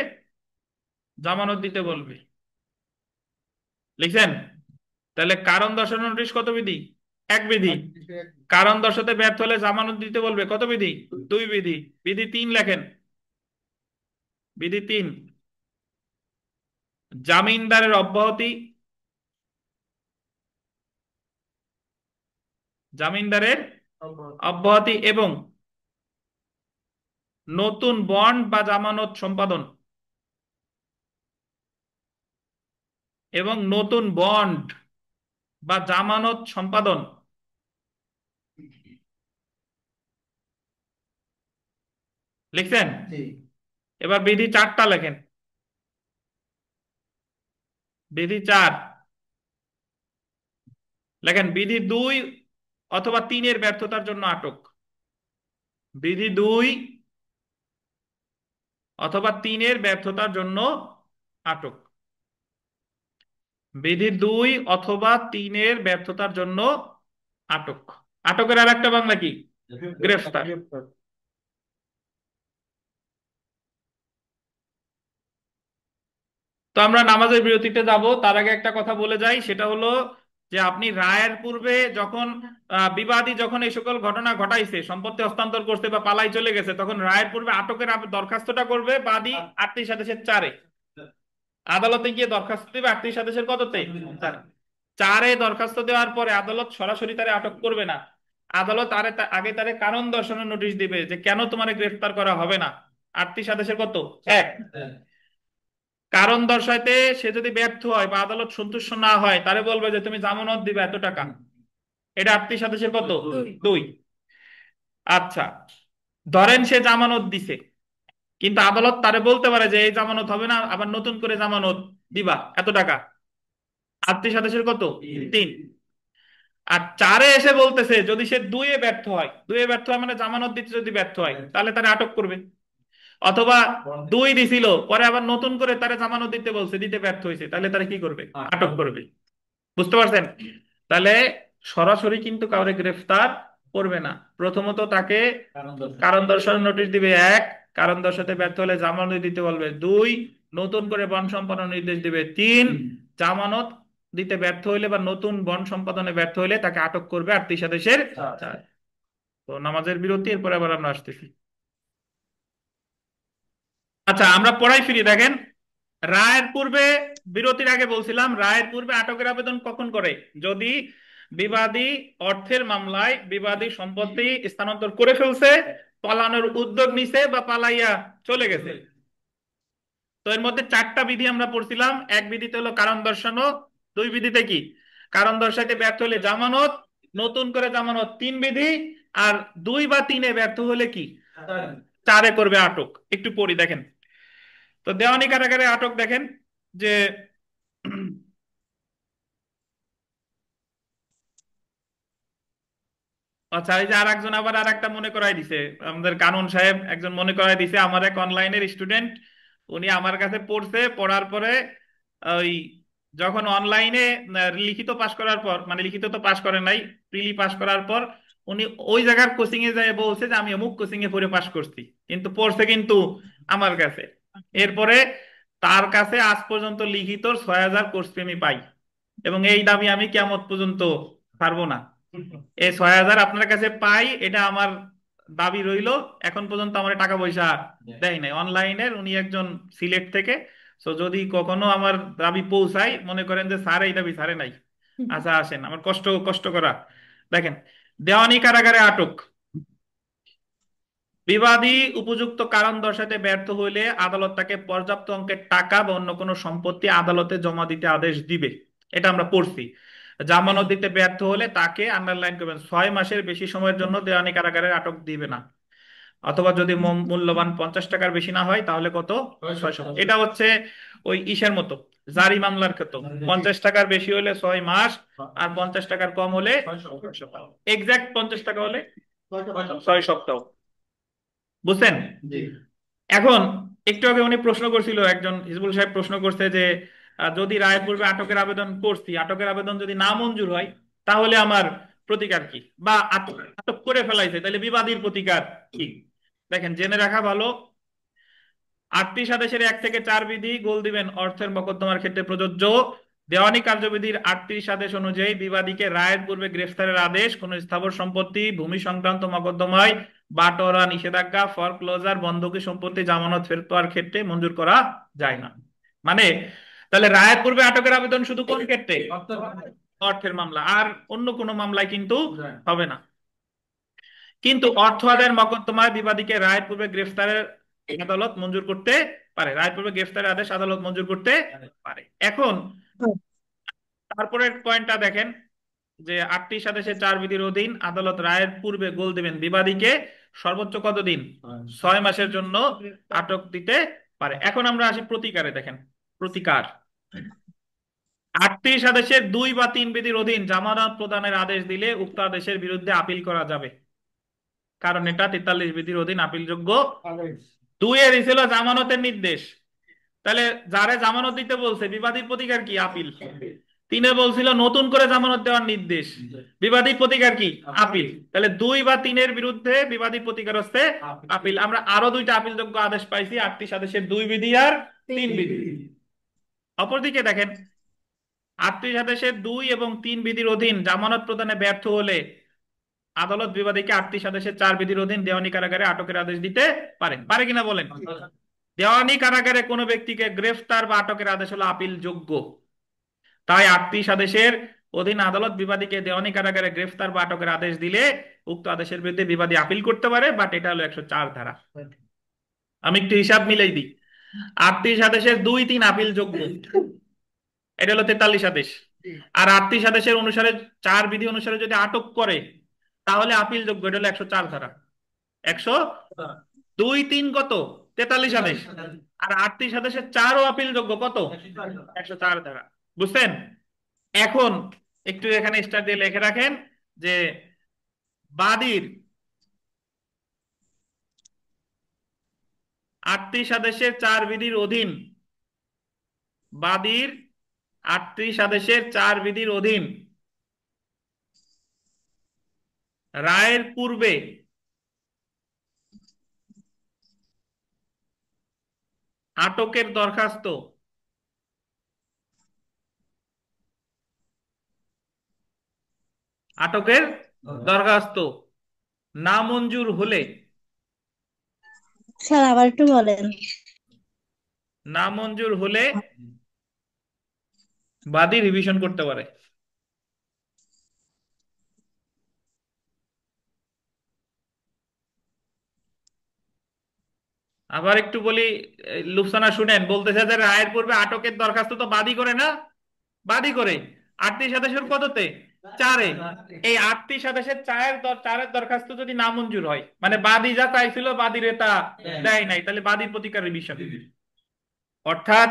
জামানত দিতে বলবে। লিখছেন? তাহলে কারণ দর্শানো নোটিশ কত বিধি? 1 বিধি। কারণ দর্শাতে ব্যর্থ হলে জামানত দিতে বলবে কত বিধি? 2 বিধি। বিধি 3 লেখেন। বিধি 3, জামিনদারের অব্যাহতি। জামিনদারের অব্যাহতি এবং নতুন বন্ড বা জামানত সম্পাদন। এবং নতুন বন্ড বা জামানত সম্পাদন। লিখছেন? এবার বিধি 4টা লেখেন। বিধি 4 লেখেন। বিধি 2 অথবা 3-এর ব্যর্থতার জন্য আটক। বিধি 2 অথবা 3-এর ব্যর্থতার জন্য আটক। বিধি 2 অথবা 3-এর ব্যর্থতার জন্য আটক। আটকের আর একটা বাংলা কি? গ্রেফতার। তো আমরা নামাজের বিরতিতে যাব, তার আগে একটা কথা বলে যাই, সেটা হলো যে আপনি রায়ের পূর্বে যখন বিবাদী যখন এই সকল ঘটনা ঘটাইছে, সম্পত্তি হস্তান্তর করছে বা পালাই চলে গেছে, তখন রায়ের পূর্বে আটকের দরখাস্তটা করবে বাদী 38 আদেশের 4-এ। আদালতে গিয়ে দরখাস্ত দেবে 38 আদেশের কততে? 4-এ দরখাস্ত দেওয়ার পরে আদালত সরাসরি তারে আটক করবে না। আদালত আগে তারে কারণ দর্শানোর নোটিশ দিবে যে কেন তোমার গ্রেফতার করা হবে না। 38 আদেশের কত? 1। কারণ দর্শাইতে সে যদি ব্যর্থ হয় বা আদালত সন্তুষ্ট না হয়, তারে বলবে যে তুমি জামানত দিবে এত টাকা। এটা 38 আদেশের কত? 2। আচ্ছা, ধরেন সে জামানত দিছে, কিন্তু আদালত তারে বলতে পারে যে এই জামানত হবে না, আবার নতুন করে জামানত দিবা এত টাকা। 38 আদেশের কত? 3। আর 4-এ এসে বলতেছে যদি সে 2-এ ব্যর্থ হয়, 2-এ ব্যর্থ হয় মানে জামানত দিতে যদি ব্যর্থ হয়, তাহলে তারে আটক করবে। অথবা 2 দিছিল, পরে আবার নতুন করে তারে জামানত দিতে বলছে, দিতে ব্যর্থ হয়েছে, তাহলে তারা কি করবে? আটক করবে। বুঝতে পারছেন? তাহলে সরাসরি কিন্তু কাউরে গ্রেফতার করবে না। প্রথমত তাকে কারণ দর্শানোর নোটিশ দিবে 1, কারণ দর্শাতে ব্যর্থ হলে জামানত দিতে বলবে 2, নতুন করে বন্ড সম্পাদনের নির্দেশ দিবে 3, জামানত দিতে ব্যর্থ হইলে বা নতুন বন্ড সম্পাদনে ব্যর্থ হইলে তাকে আটক করবে 38 আদেশের 4। তো নামাজের বিরতি, এরপরে আবার আমরা আসতেছি। আচ্ছা, আমরা পড়াই ফিরি। দেখেন, রায়ের পূর্বে, বিরতির আগে বলছিলাম রায়ের পূর্বে আটকের আবেদন কখন করে? যদি বিবাদী অর্থের মামলায় বিবাদী সম্পত্তি স্থানান্তর করে ফেলছে, পালানোর উদ্যোগ নিছে বা পালাইয়া চলে গেছে। তো এর মধ্যে 4টা বিধি আমরা পড়ছিলাম। 1 বিধিতে হলো কারণ দর্শানো, 2 বিধিতে কি? কারণ দর্শাইতে ব্যর্থ হলে জামানত, নতুন করে জামানত 3 বিধি, আর 2 বা 3-এ ব্যর্থ হলে কি? 4-এ করবে আটক। একটু পড়ি, দেখেন। তো দেওয়ানি কারাগারে আটক দেখেন যে আচ্ছা, এই যে আর একজন আবার আর একটা মনে করাই দিছে, আমাদের কানুন সাহেব একজন মনে করাই দিছে। আমার এক অনলাইনের স্টুডেন্ট, উনি আমার কাছে পড়ছে, পড়ার পরে ওই যখন অনলাইনে লিখিত পাশ করার পর, মানে লিখিত তো পাশ করে নাই, প্রিলি পাশ করার পর উনি ওই জায়গার কোচিং এ যায় বলছে যে আমি অমুক কোচিং এ পড়ে পাশ করছি, কিন্তু পড়ছে কিন্তু আমার কাছে। এরপরে তার কাছে আজ পর্যন্ত লিখিত 6,000 কোর্স ফি আমি পাই, এবং এই দাবি আমি কিয়ামত পর্যন্ত পারবো না। এই 6,000 আপনার কাছে পাই, এটা আমার দাবি রইলো। এখন পর্যন্ত আমার টাকা পয়সা দেয় নাই। অনলাইনের উনি একজন সিলেট থেকে। তো যদি কখনো আমার দাবি পৌঁছায়, মনে করেন যে স্যার এই দাবি ছাড়ে নাই, আচ্ছা আসেন, আমার কষ্ট কষ্ট করা। দেখেন, দেওয়ানি কারাগারে আটক। বিবাদী উপযুক্ত কারণ দর্শাতে ব্যর্থ হইলে আদালত তাকে পর্যাপ্ত অঙ্কের টাকা বা অন্য কোনো সম্পত্তি আদালতে জমা দিতে আদেশ দিবে। এটা আমরা পড়ছি। জামানত দিতে ব্যর্থ হলে তাকে, আন্ডারলাইন করবেন, 6 মাসের বেশি সময়ের জন্য দেওয়ানি কারাগারে আটক দিবে না। অথবা যদি মূল্যবান 50 টাকার বেশি না হয় তাহলে কত? 6 সপ্তাহ। এটা হচ্ছে ওই ইসের মতো, জারি মামলার ক্ষেত্রে 50 টাকার বেশি হলে 6 মাস, আর 50 টাকার কম হলে 6 সপ্তাহ। এক্সাক্ট 50 টাকা হলে 6 সপ্তাহ। বুঝছেন? এখন একটু আগে উনি প্রশ্ন করছিল, একজন হিজবুল সাহেব প্রশ্ন করছে যে যদি রায়ের পূর্বে আটকের আবেদন করছি, আটকের আবেদন যদি না মঞ্জুর হয় তাহলে আমার প্রতিকার কি, বা আটক আটক করে ফেলাইছে তাহলে বিবাদীর প্রতিকার কি? দেখেন, জেনে রাখা ভালো, 38 আদেশের 1 থেকে 4 বিধি গোল দিবেন অর্থের মোকদ্দমার ক্ষেত্রে প্রযোজ্য। দেওয়ানি কার্যবিধির 38 আদেশ অনুযায়ী বিবাদীকে রায়ের পূর্বে গ্রেফতারের আদেশ কোন স্থাবর সম্পত্তি, ভূমি সংক্রান্ত মোকদ্দমায় বাটোয়ারা, নিষেধাজ্ঞা, ফরক্লোজার, বন্ধকি সম্পত্তি, জামানত ফেরত পাওয়ার ক্ষেত্রে মঞ্জুর করা যায় না। মানে তাহলে রায়ের পূর্বে আটকের আবেদন শুধু কোন ক্ষেত্রে? অর্থের মামলা, আর অন্য কোনো মামলায় কিন্তু হবে না। কিন্তু অর্থ আদায়ের মোকদ্দমায় বিবাদীকে রায়ের পূর্বে গ্রেফতারের আদালত মঞ্জুর করতে পারে, রায়ের পূর্বে গ্রেফতারের আদেশ আদালত মঞ্জুর করতে পারে। এখন তারপরের পয়েন্টটা দেখেন যে 38 আদেশের 4 বিধির অধীন আদালত রায়ের পূর্বে গোল দেবেন বিবাদীকে সর্বোচ্চ কতদিন? 6 মাসের জন্য আটক দিতে পারে। এখন আমরা আসি প্রতিকারে। দেখেন প্রতিকার, 38 আদেশের 2 বা 3 বিধির অধীন জামানত প্রদানের আদেশ দিলে উক্ত আদেশের বিরুদ্ধে আপিল করা যাবে, কারণ এটা 43 বিধির অধীন আপিলযোগ্য। 2 ছিল জামানতের নির্দেশ, তাহলে যারে জামানত দিতে বলছে বিবাদীর প্রতিকার কি? আপিল। 3 বলছিল নতুন করে জামানত দেওয়ার নির্দেশ, বিবাদীর প্রতিকার কি? আপিল। তাহলে 2 বা 3 বিরুদ্ধে বিবাদীর প্রতিকার হচ্ছে আপিল। আমরা আরো 2টা আপিলযোগ্য আদেশ পাইছি, 38 আদেশের 2 বিধি আর 3 বিধি। অপরদিকে দেখেন, 38 আদেশের 2 এবং 3 বিধির অধীন জামানত প্রদানে ব্যর্থ হলে আদালত বিবাদীকে 38 আদেশের 4 বিধির অধীন দেওয়ানি কারাগারে আটকের আদেশ দিতে পারে। পারে কিনা বলেন? দেওয়ানি কারাগারে কোনো ব্যক্তিকে গ্রেফতার বা আটকের আদেশ হলো আপিল যোগ্য। তাই 38 আদেশের অধীন আদালত বিবাদীকে দেওয়ানি কারাগারে গ্রেফতার বা আটকের আদেশ দিলে উক্ত আদেশের বিরুদ্ধে বিবাদী আপিল করতে পারে, বাট এটা হলো 104 ধারা। আমি একটু হিসাব মিলাই দিই, 38 আদেশের 2, 3 আপিল যোগ্য, এটা হলো 43 আদেশ। আর 38 আদেশের অনুসারে 4 বিধি অনুসারে যদি আটক করে তাহলে আপিল যোগ্য, এটা হলো 104 ধারা। 102, 3 কত? 43 আদেশ। আর 38 আদেশের 4ও আপিল যোগ্য, কত? 104 ধারা। বুঝছেন? এখন একটু এখানে স্টার দিয়ে লিখে রাখেন যে বাদীর 38 আদেশের 4 বিধির অধীন, বাদীর 38 আদেশের 4 বিধির অধীন রায়ের পূর্বে আটকের দরখাস্ত আটকের দরখাস্ত নামঞ্জুর হলে, স্যার আবার একটু বলেন। নামঞ্জুর হলে বাদী রিভিশন করতে পারে। আবার একটু বলি, লুফসানা শুনেন, বলতেছে যে রায়ের পূর্বে আটকের দরখাস্ত তো বাদী করে না, বাদী করে 38 আদেশের কততে? 4-এ। এই 38 আদেশের 4-এর দরখাস্ত যদি নামঞ্জুর হয়, মানে বাদী যা চাইছিল বাদীর তা দেয় নাই, তাহলে বাদীর প্রতিকার রিভিশন। অর্থাৎ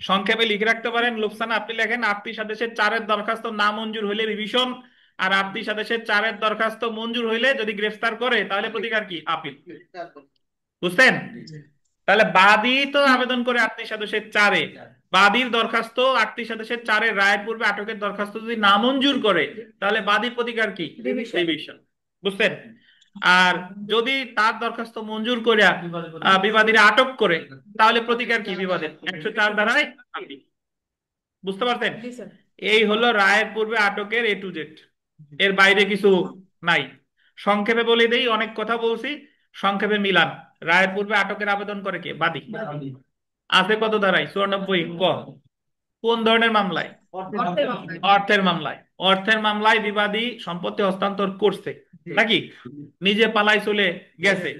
সংক্ষেপে লিখে রাখতে পারেন লুফসানা, আপনি লেখেন 38 আদেশের 4-এর দরখাস্ত নামঞ্জুর হইলে রিভিশন, আর 38 আদেশের 4-এর দরখাস্ত মঞ্জুর হইলে যদি গ্রেফতার করে তাহলে প্রতিকার কি? আপিল। বুঝছেন? তাহলে বাদী তো আবেদন করে 38 আদেশের 4-এ, বাদীর দরখাস্ত 38 আদেশের 4-এর রায়ের পূর্বে আটকের দরখাস্ত যদি নামঞ্জুর করে তাহলে বাদীর প্রতিকার কি? রিভিশন। বুঝছেন? আর যদি তার দরখাস্ত মঞ্জুর করে বিবাদীরা আটক করে তাহলে প্রতিকার কি? বিবাদের 104 ধারায় আপিল। বুঝতে পারছেন? এই হলো রায়ের পূর্বে আটকের A to Z, এর বাইরে কিছু নাই। সংক্ষেপে বলে দেই, অনেক কথা বলছি, সংক্ষেপে মিলান। রায়ের পূর্বে আটকের আবেদন করে কে? বাদী। আছে কত ধারায়? 94 ক। কোন ধরনের মামলায়? অর্থের মামলায়। অর্থের মামলায় বিবাদী সম্পত্তি হস্তান্তর করছে নাকি নিজে পালাই চলে গেছে,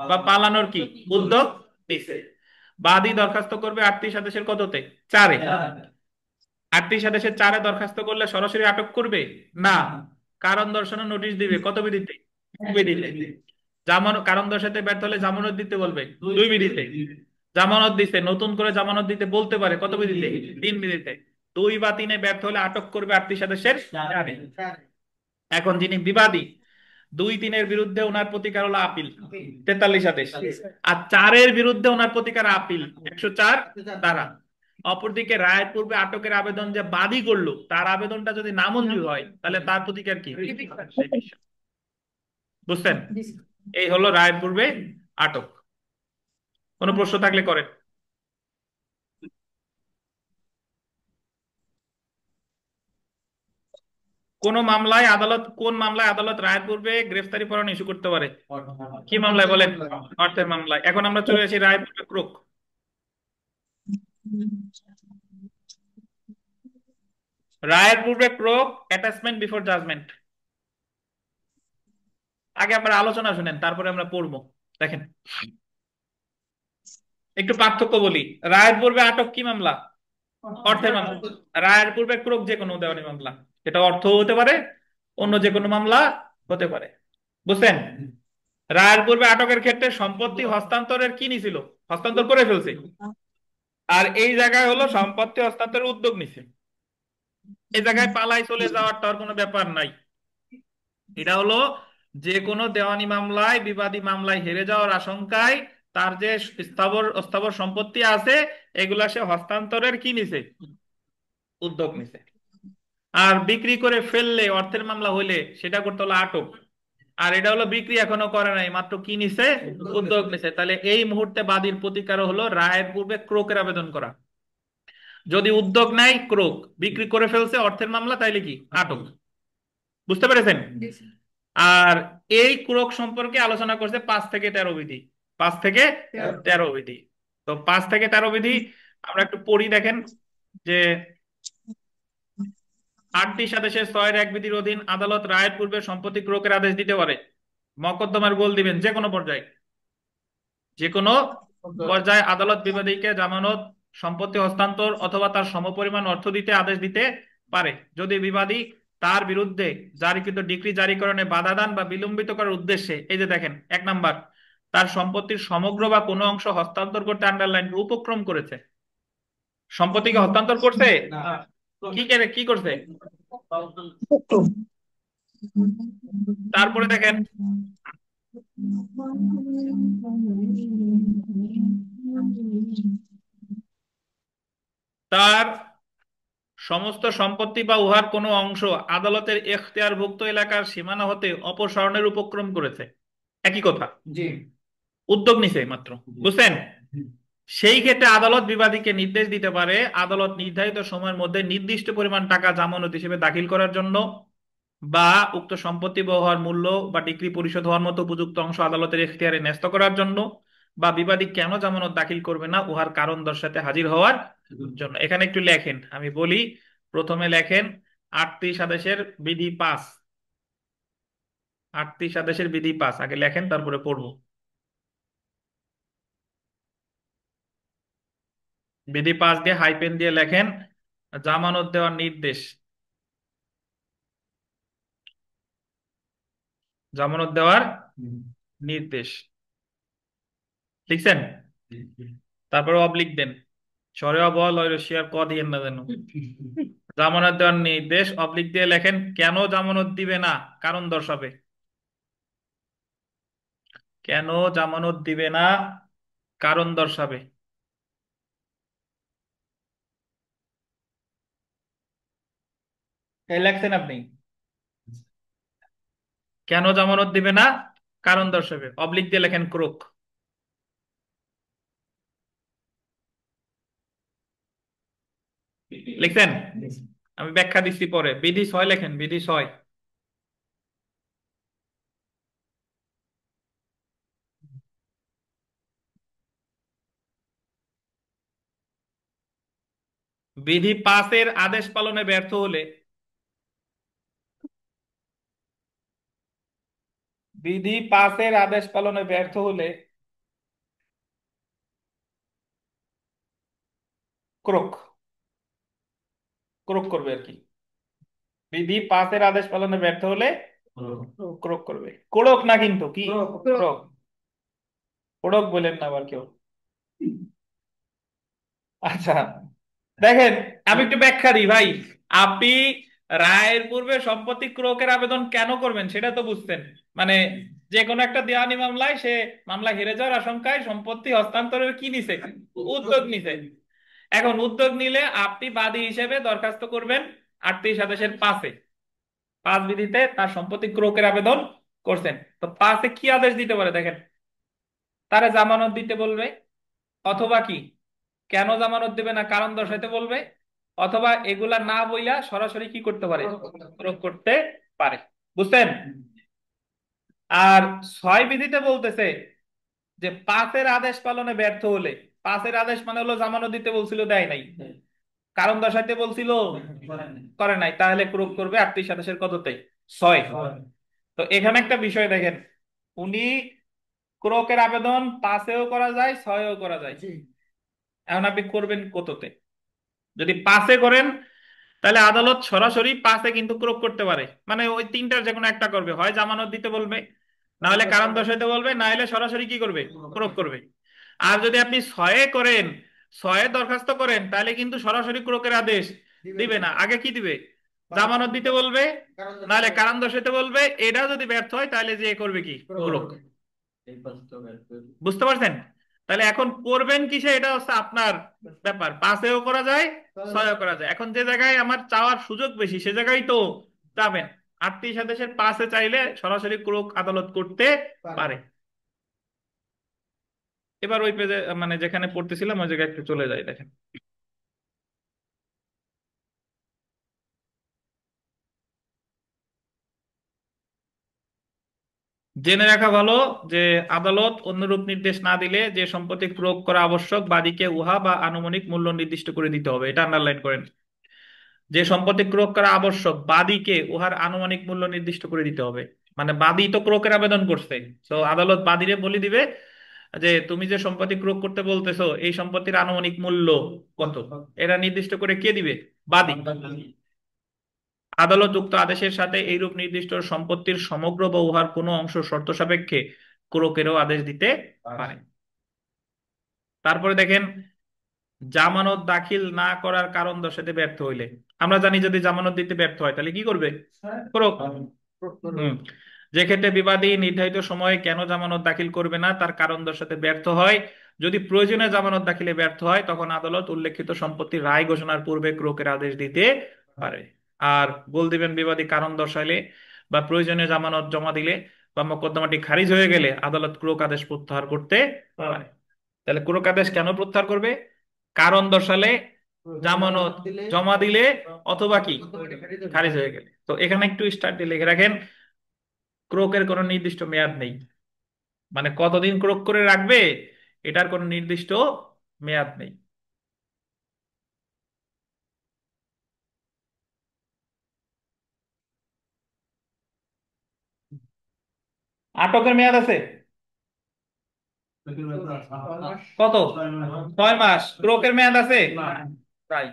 বা পালানোর কি উদ্যোগ নিছে, বাদী দরখাস্ত করবে 38 আদেশের কততে? 4-এ। 38 আদেশের 4-এ দরখাস্ত করলে সরাসরি আটক করবে না, কারণ দর্শানোর নোটিশ দিবে কত বিধিতে? বিধিতে। কারণ দর্শাতে ব্যর্থ হলে জামানত দিতে বলবে 2 বিধিতে। জামানত দিতে, নতুন করে জামানত দিতে বলতে পারে কত বিধিতে? 3 বিধিতে। 2 বা 3-এ ব্যর্থ হলে আটক করবে আটত্রিশ আদেশের 4-এ। এখন যিনি বিবাদী, 2-3-এর বিরুদ্ধে ওনার প্রতিকার হলো আপিল, 43 আদেশ। আর 4-এর বিরুদ্ধে ওনার প্রতিকার আপিল 104 দ্বারা। অপরদিকে রায়ের পূর্বে আটকের আবেদন যে বাদী করলো, তার আবেদনটা যদি নামঞ্জুর হয়, তাহলে তার প্রতিকার কি? বুঝছেন? এই হলো রায়ের পূর্বে আটক। কোনো প্রশ্ন থাকলে করেন। কোন মামলায় আদালত রায়ের পূর্বে গ্রেফতারি পরোয়ানা ইস্যু করতে পারে? কি মামলায় বলেন? অর্থের মামলায়। এখন আমরা চলে আসি রায়ের পূর্বে ক্রোক। রায়ের পূর্বে ক্রোক, অ্যাটাচমেন্ট বিফোর জাজমেন্ট। আগে আমরা আলোচনা শুনেন, তারপরে আমরা পড়বো। দেখেন, একটু পার্থক্য বলি। রায়ের পূর্বে আটক কি মামলা? অর্থের মামলা। রায়ের পূর্বে ক্রোক যে কোনো দেওয়ানি মামলা, এটা অর্থ হতে পারে, অন্য যে কোনো মামলা হতে পারে। বুঝছেন? রায়ের পূর্বে আটকের ক্ষেত্রে সম্পত্তি হস্তান্তরের কি নিছিল? হস্তান্তর করে ফেলছে। আর এই জায়গায় হলো সম্পত্তি হস্তান্তরের উদ্যোগ নিছে। এই জায়গায় পালাই চলে যাওয়ার তার কোনো ব্যাপার নাই। এটা হলো যে কোনো দেওয়ানি মামলায়, বিবাদী মামলায় হেরে যাওয়ার আশঙ্কায় তার যে স্থাবর অস্থাবর সম্পত্তি আছে, এগুলা সে হস্তান্তরের কি নিছে? উদ্যোগ নিছে। আর বিক্রি করে ফেললে, অর্থের মামলা হইলে, সেটা করতে হলো আটক। আর এটা হলো বিক্রি এখনো করে নাই, মাত্র কি নিছে? উদ্যোগ নিছে। তাহলে এই মুহূর্তে বাদীর প্রতিকার হলো রায়ের পূর্বে ক্রোকের আবেদন করা। যদি উদ্যোগ নেয় ক্রোক, বিক্রি করে ফেলছে অর্থের মামলা, তাইলে কি? আটক। বুঝতে পেরেছেন? আর এই ক্রোক সম্পর্কে আলোচনা করছে 5 থেকে 13 বিধি। 5 থেকে 13 বিধি। তো 5 থেকে 13 বিধি আমরা একটু পড়ি, দেখেন যে 38 আদেশের 6-এর 1 বিধির অধীন আদালত রায়ের পূর্বে সম্পত্তি ক্রোকের আদেশ দিতে পারে। মকদ্দমার গোল দিবেন যে কোনো পর্যায়ে। যে কোনো পর্যায়ে আদালত বিবাদীকে জামানত, সম্পত্তি হস্তান্তর অথবা তার সমপরিমাণ অর্থ দিতে আদেশ দিতে পারে, যদি বিবাদী তার বিরুদ্ধে জারিকৃত ডিক্রি জারিকরণে বাধা দান বা বিলম্বিত করার উদ্দেশ্যে, এই যে দেখেন 1 নাম্বার, তার সম্পত্তির সমগ্র বা কোনো অংশ হস্তান্তর করতে আন্ডারলাইন উপক্রম করেছে। সম্পত্তিকে হস্তান্তর করছে, কি করে কি করছে? তারপরে দেখেন তার সমস্ত সম্পত্তি বা উহার কোনো অংশ আদালতের এখতিয়ারভুক্ত এলাকার সীমানা হতে অপসারণের উপক্রম করেছে। একই কথা, জি। উদ্যোগ নিছে মাত্র। বুঝছেন? সেই ক্ষেত্রে আদালত বিবাদীকে নির্দেশ দিতে পারে আদালত নির্ধারিত সময়ের মধ্যে নির্দিষ্ট পরিমাণ টাকা জামানত হিসেবে দাখিল করার জন্য, বা উক্ত সম্পত্তি বা হওয়ার মূল্য বা ডিক্রি পরিশোধ হওয়ার মতো উপযুক্ত অংশ আদালতের এখতিয়ারে ন্যস্ত করার জন্য, বা বিবাদী কেন জামানত দাখিল করবে না উহার কারণ দর্শাতে হাজির হওয়ার জন্য। এখানে একটু লেখেন, আমি বলি। প্রথমে লেখেন 38 আদেশের বিধি 5। 38 আদেশের বিধি 5 আগে লেখেন, তারপরে পড়বো। বিধি 5 দিয়ে হাইপেন দিয়ে লেখেন জামানত দেওয়ার নির্দেশ। জামানত দেওয়ার নির্দেশ লিখছেন? তারপরে অবলিক দেন, সরে বল ওই রশিয়ার ক দিয়েন না যেন। জামানত দেওয়ার নির্দেশ, অবলিক দিয়ে লেখেন কেন জামানত দিবে না, কারণ দর্শাবে। কেন জামানত দিবে না, কারণ দর্শাবে। এই লেখছেন আপনি, কেন জামানত দিবে না, কারণ দর্শাবে, অবলিক দিয়ে লেখেন ক্রোক। লিখছেন? আমি ব্যাখ্যা দিচ্ছি পরে। বিধি 6 লেখেন, বিধি 6। বিধি 5-এর আদেশ পালনে ব্যর্থ হলে, বিধি 5-এর আদেশ পালনে ব্যর্থ হলে ক্রোক, ক্রোক করবে আর কি। বিধি 5-এর আদেশ পালনে ব্যর্থ হলে ক্রোক করবে, কোড়ক না কিন্তু, কি ক্রোক, কোড়ক বলেন না আবার কেউ। আচ্ছা, দেখেন, আমি একটু ব্যাখ্যা দিই ভাই। আপনি রায়ের পূর্বে সম্পত্তি ক্রোকের আবেদন কেন করবেন সেটা তো বুঝতেন। মানে যে কোনো একটা দেওয়ানি মামলায় সে মামলা হেরে যাওয়ার আশঙ্কায় সম্পত্তি হস্তান্তরের কি নিছে, উদ্যোগ নিছে। এখন উদ্যোগ নিলে আপনি বাদী হিসেবে দরখাস্ত করবেন 38 আদেশের 5-এ, 5 বিধিতে তার সম্পত্তি ক্রোকের আবেদন করছেন। তো 5-এ কি আদেশ দিতে পারে দেখেন, তারে জামানত দিতে বলবে, অথবা কি, কেন জামানত দেবে না কারণ দর্শাইতে বলবে, অথবা এগুলা না বইলা সরাসরি কি করতে পারে, প্রয়োগ করতে পারে। বুঝছেন? আর 6 বিধিতে বলতেছে যে 5-এর আদেশ পালনে ব্যর্থ হলে, 5-এর আদেশ মানে হলো জামানত দিতে বলছিল দেয় নাই, কারণ দর্শাইতে বলছিল করে নাই, তাহলে প্রয়োগ করবে 38 আদেশের কততে, 6। তো এখানে একটা বিষয় দেখেন, উনি ক্রোকের আবেদন 5-এও করা যায়, 6-এও করা যায়। এখন আপনি করবেন কততে? যদি 5-এ করেন তাহলে আদালত সরাসরি 5-এ কিন্তু ক্রোক করতে পারে, মানে ওই তিনটার যে কোনো একটা করবে, হয় জামানত দিতে বলবে, না হলে কারণ দর্শাইতে বলবে, না হলে সরাসরি কি করবে, ক্রোক করবে। আর যদি আপনি 6-এ করেন, 6-এ দরখাস্ত করেন, তাহলে কিন্তু সরাসরি ক্রোকের আদেশ দিবে না, আগে কি দিবে, জামানত দিতে বলবে, না হলে কারণ দর্শাইতে বলবে। এটা যদি ব্যর্থ হয় তাহলে যে করবে কি, ক্রোক। বুঝতে পারছেন? তাহলে এখন করবেন কিসে এটা হচ্ছে আপনার ব্যাপার, 5-এও করা যায়, 6-এও করা যায়। এখন যে জায়গায় আমার চাওয়ার সুযোগ বেশি সে জায়গায় তো যাবেন। 38 আদেশের 5-এ চাইলে সরাসরি ক্রোক আদালত করতে পারে। এবার ওই পেজে মানে যেখানে পড়তেছিলাম ওই জায়গায় একটু চলে যায়, দেখেন। জেনে রাখা ভালো যে আদালত অন্যরূপ নির্দেশ না দিলে যে সম্পত্তি ক্রয় করা আবশ্যক, বাদীকে উহা বা আনুমানিক মূল্য নির্দিষ্ট করে দিতে হবে, এটা আন্ডারলাইন করেন। যে সম্পত্তি ক্রয় করা আবশ্যক, বাদীকে উহার আনুমানিক মূল্য নির্দিষ্ট করে দিতে হবে। মানে বাদী তো ক্রয়ের আবেদন করছে, তো আদালত বাদীরে বলে দিবে যে তুমি যে সম্পত্তি ক্রয় করতে বলতেছো এই সম্পত্তির আনুমানিক মূল্য কত, এটা নির্দিষ্ট করে কে দিবে, বাদী। আদালত উক্ত আদেশের সাথে এইরূপ নির্দিষ্ট সম্পত্তির সমগ্র বা উহার কোনো অংশ শর্ত সাপেক্ষে ক্রোকেরও আদেশ দিতে পারে। তারপরে দেখেন, জামানত দাখিল না করার কারণ দর্শাতে ব্যর্থ হইলে, আমরা জানি যদি জামানত দিতে ব্যর্থ হয় তাহলে কি করবে, ক্রোক। হুম। যে ক্ষেত্রে বিবাদী নির্ধারিত সময়ে কেন জামানত দাখিল করবে না তার কারণ দর্শাতে ব্যর্থ হয়, যদি প্রয়োজনে জামানত দাখিলে ব্যর্থ হয় তখন আদালত উল্লেখিত সম্পত্তির রায় ঘোষণার পূর্বে ক্রোকের আদেশ দিতে পারে। আর বল দিবেন বিবাদী কারণ দর্শাইলে বা প্রয়োজনীয় জামানত জমা দিলে বা মোকদ্দমাটি খারিজ হয়ে গেলে আদালত ক্রোক আদেশ প্রত্যাহার করতে পারে। তাহলে ক্রোক আদেশ কেন প্রত্যাহার করবে, কারণ দর্শালে, জামানত জমা দিলে, অথবা কি, খারিজ হয়ে গেলে। তো এখানে একটু স্টার্ট দিয়ে লিখে রাখেন, ক্রোকের কোনো নির্দিষ্ট মেয়াদ নেই, মানে কতদিন ক্রোক করে রাখবে এটার কোনো নির্দিষ্ট মেয়াদ নেই। আটকের মেয়াদ আছে কত, 6 মাস। ক্রোকের মেয়াদ আছে তাই,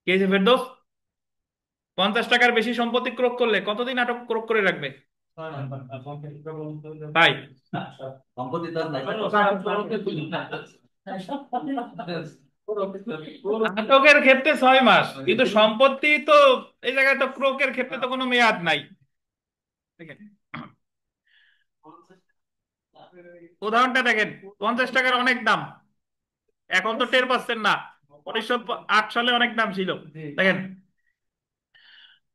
কি হয়েছে ফেরদৌস? 50 টাকার বেশি সম্পত্তি ক্রোক করলে কতদিন আটক ক্রোক করে রাখবে, তাই? সম্পত্তি তার নাই। আটকের ক্ষেত্রে 6 মাস, কিন্তু সম্পত্তি তো এই জায়গায় তো ক্রোকের ক্ষেত্রে তো কোনো মেয়াদ নাই। দেখেন উদাহরণটা দেখেন, 50 টাকার অনেক দাম, এখন তো টের পাচ্ছেন না, 1908 সালে অনেক দাম ছিল। দেখেন,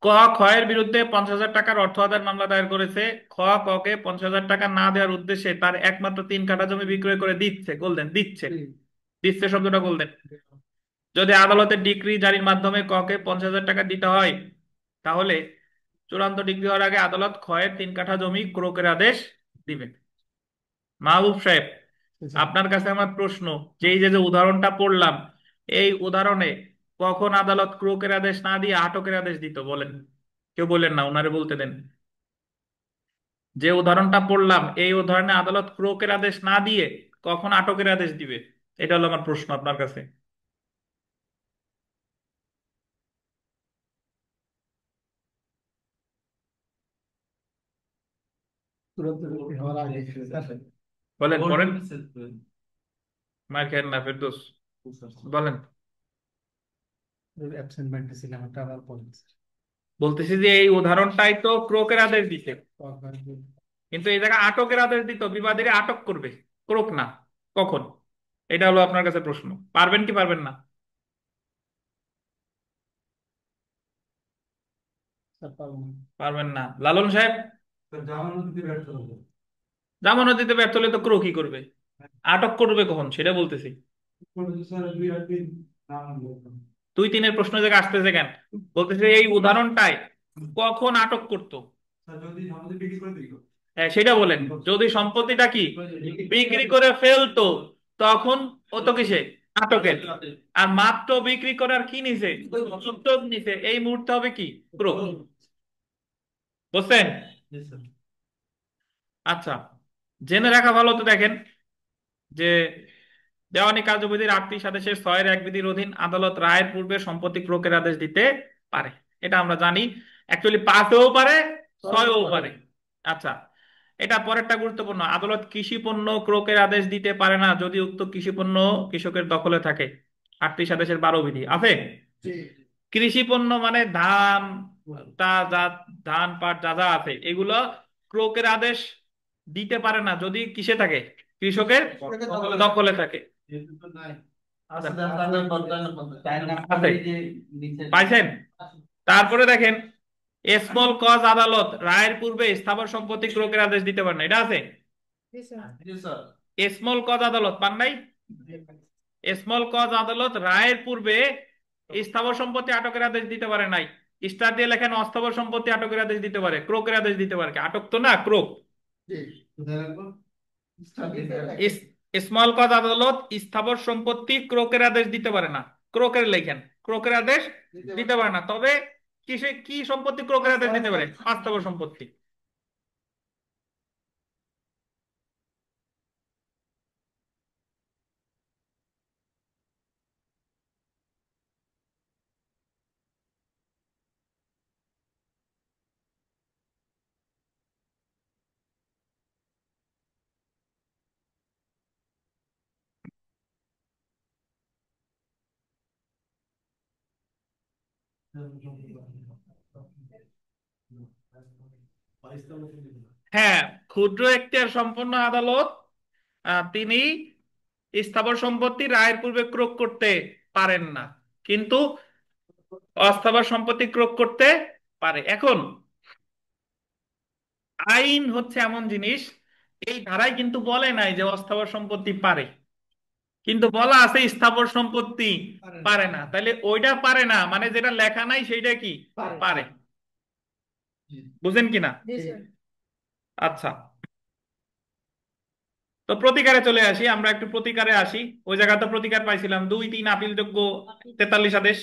ক খয়ের বিরুদ্ধে 50,000 টাকার অর্থ আদায়ের মামলা দায়ের করেছে। খ ককে 50,000 টাকা না দেওয়ার উদ্দেশ্যে তার একমাত্র 3 কাঠা জমি বিক্রয় করে দিচ্ছে, গোল্ডেন দিচ্ছে, দিচ্ছে শব্দটা গোল্ডেন। যদি আদালতের ডিক্রি জারির মাধ্যমে ককে 50,000 টাকা দিতে হয় তাহলে চূড়ান্ত ডিগ্রি হওয়ার আগে আদালত ক্ষয়ের 3 কাঠা জমি ক্রোকের আদেশ দিবে। মাহবুব সাহেব, আপনার কাছে আমার প্রশ্ন, যে এই যে যে উদাহরণটা পড়লাম, এই উদাহরণে কখন আদালত ক্রোকের আদেশ না দিয়ে আটকের আদেশ দিত বলেন? কেউ বলেন না, ওনারে বলতে দেন। যে উদাহরণটা পড়লাম এই উদাহরণে আদালত ক্রোকের আদেশ না দিয়ে কখন আটকের আদেশ দিবে, এটা হলো আমার প্রশ্ন আপনার কাছে। হওয়ার আগে বলেন পড়েন, মার খেয়েন না ফেরদৌস, বলেন। অ্যাবসেন্ট ছিলাম একটা আবার পড়েন বলতেছি যে এই উদাহরণটাই তো ক্রোকের আদেশ দিতে, কিন্তু এই জায়গায় আটকের আদেশ দিত, বিবাদীরা আটক করবে, ক্রোক না। কখন? এটা হলো আপনার কাছে প্রশ্ন। পারবেন কি পারবেন না? পারবেন না। লালন সাহেব? জামানত দিতে ব্যর্থ হলে তো ক্রোকই করবে, আটক করবে কখন সেটা বলতেছি। 2-3 প্রশ্ন জায়গায় আসতেছে কেন? বলতেছে এই উদাহরণটাই কখন আটক করতো। হ্যাঁ সেটা বলেন, যদি সম্পত্তিটা কি বিক্রি করে ফেলতো তখন ও তো কিসে, আটকের। আর মাত্র বিক্রি করার কি নিছে, উদ্যোগ নিছে, এই মুহূর্তে হবে কি, ক্রোক। বুঝছেন? আচ্ছা, জেনে রাখা ভালো তো। দেখেন যে দেওয়ানি কার্যবিধির 8টি সাদেশের 6-1 বিধির অধীন আদালত রায়ের পূর্বে সম্পত্তি ক্রোকের আদেশ দিতে পারে, এটা আমরা জানি। অ্যাকচুয়ালি 5-ও পারে, 6-ও পারে। আচ্ছা, এটা পরেরটা গুরুত্বপূর্ণ। আদালত কৃষি পণ্য ক্রোকের আদেশ দিতে পারে না যদি উক্ত কৃষি পণ্য কৃষকের দখলে থাকে। 8টি সাদেশের 12 বিধি আছে। কৃষি পণ্য মানে ধান, তা যা, ধান পাট যা যা আছে এগুলো ক্রোকের আদেশ দিতে পারে না যদি কিসে থাকে, কৃষকের দখলে থাকে। আছে। পাইছেন? তারপরে দেখেন, স্মল কজ আদালত রায়ের পূর্বে স্থাবর সম্পত্তি ক্রোকের আদেশ দিতে পারে না, এটা আছে। স্মল কজ আদালত পান নাই? স্মল কজ আদালত রায়ের পূর্বে স্থাবর সম্পত্তি আটকের আদেশ দিতে পারে নাই। স্টার দিয়ে লেখেন অস্থাবর সম্পত্তি আটকের আদেশ দিতে পারে, ক্রোকের আদেশ দিতে পারে। কি আটক তো না, ক্রোক। স্মল কজ আদালত স্থাবর সম্পত্তি ক্রোকের আদেশ দিতে পারে না, ক্রোকের লেখেন, ক্রোকের আদেশ দিতে পারে না। তবে কিসে কি সম্পত্তি ক্রোকের আদেশ দিতে পারে, অস্থাবর সম্পত্তি। হ্যাঁ, ক্ষুদ্র এখতিয়ার সম্পন্ন আদালত তিনি স্থাবর সম্পত্তি রায়ের পূর্বে ক্রোক করতে পারেন না, কিন্তু অস্থাবর সম্পত্তি ক্রোক করতে পারে। এখন আইন হচ্ছে এমন জিনিস, এই ধারায় কিন্তু বলে নাই যে অস্থাবর সম্পত্তি পারে, কিন্তু বলা আছে স্থাবর সম্পত্তি পারে না। তাহলে ওইটা পারে না মানে যেটা লেখা নাই সেইটা কি পারে। বুঝেন কিনা? আচ্ছা, তো প্রতিকারে চলে আসি, আমরা একটু প্রতিকারে আসি। ওই জায়গাতে প্রতিকার পাইছিলাম 2-3 আপিলযোগ্য 43 আদেশ,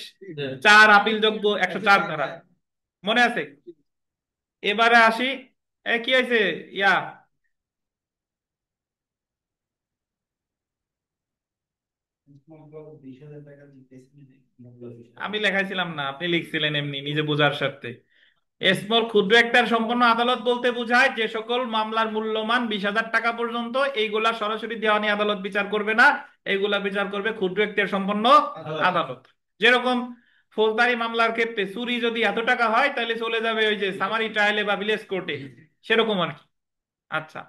4 আপিলযোগ্য 104 ধারা, মনে আছে? এবারে আসি, কি হয়েছে ইয়া, আমি লেখাইছিলাম না, আপনি লিখছিলেন এমনি নিজে বোঝার স্বার্থে। স্মল ক্ষুদ্র একটার সম্পন্ন আদালত বলতে বোঝায় যে সকল মামলার মূল্যমান 20,000 টাকা পর্যন্ত, এইগুলা সরাসরি দেওয়ানি আদালত বিচার করবে না, এইগুলা বিচার করবে ক্ষুদ্র একটার সম্পন্ন আদালত। যেরকম ফৌজদারি মামলার ক্ষেত্রে চুরি যদি এত টাকা হয় তাহলে চলে যাবে ওই যে সামারি ট্রায়ালে বা ভিলেজ কোর্টে, সেরকম আর কি। আচ্ছা,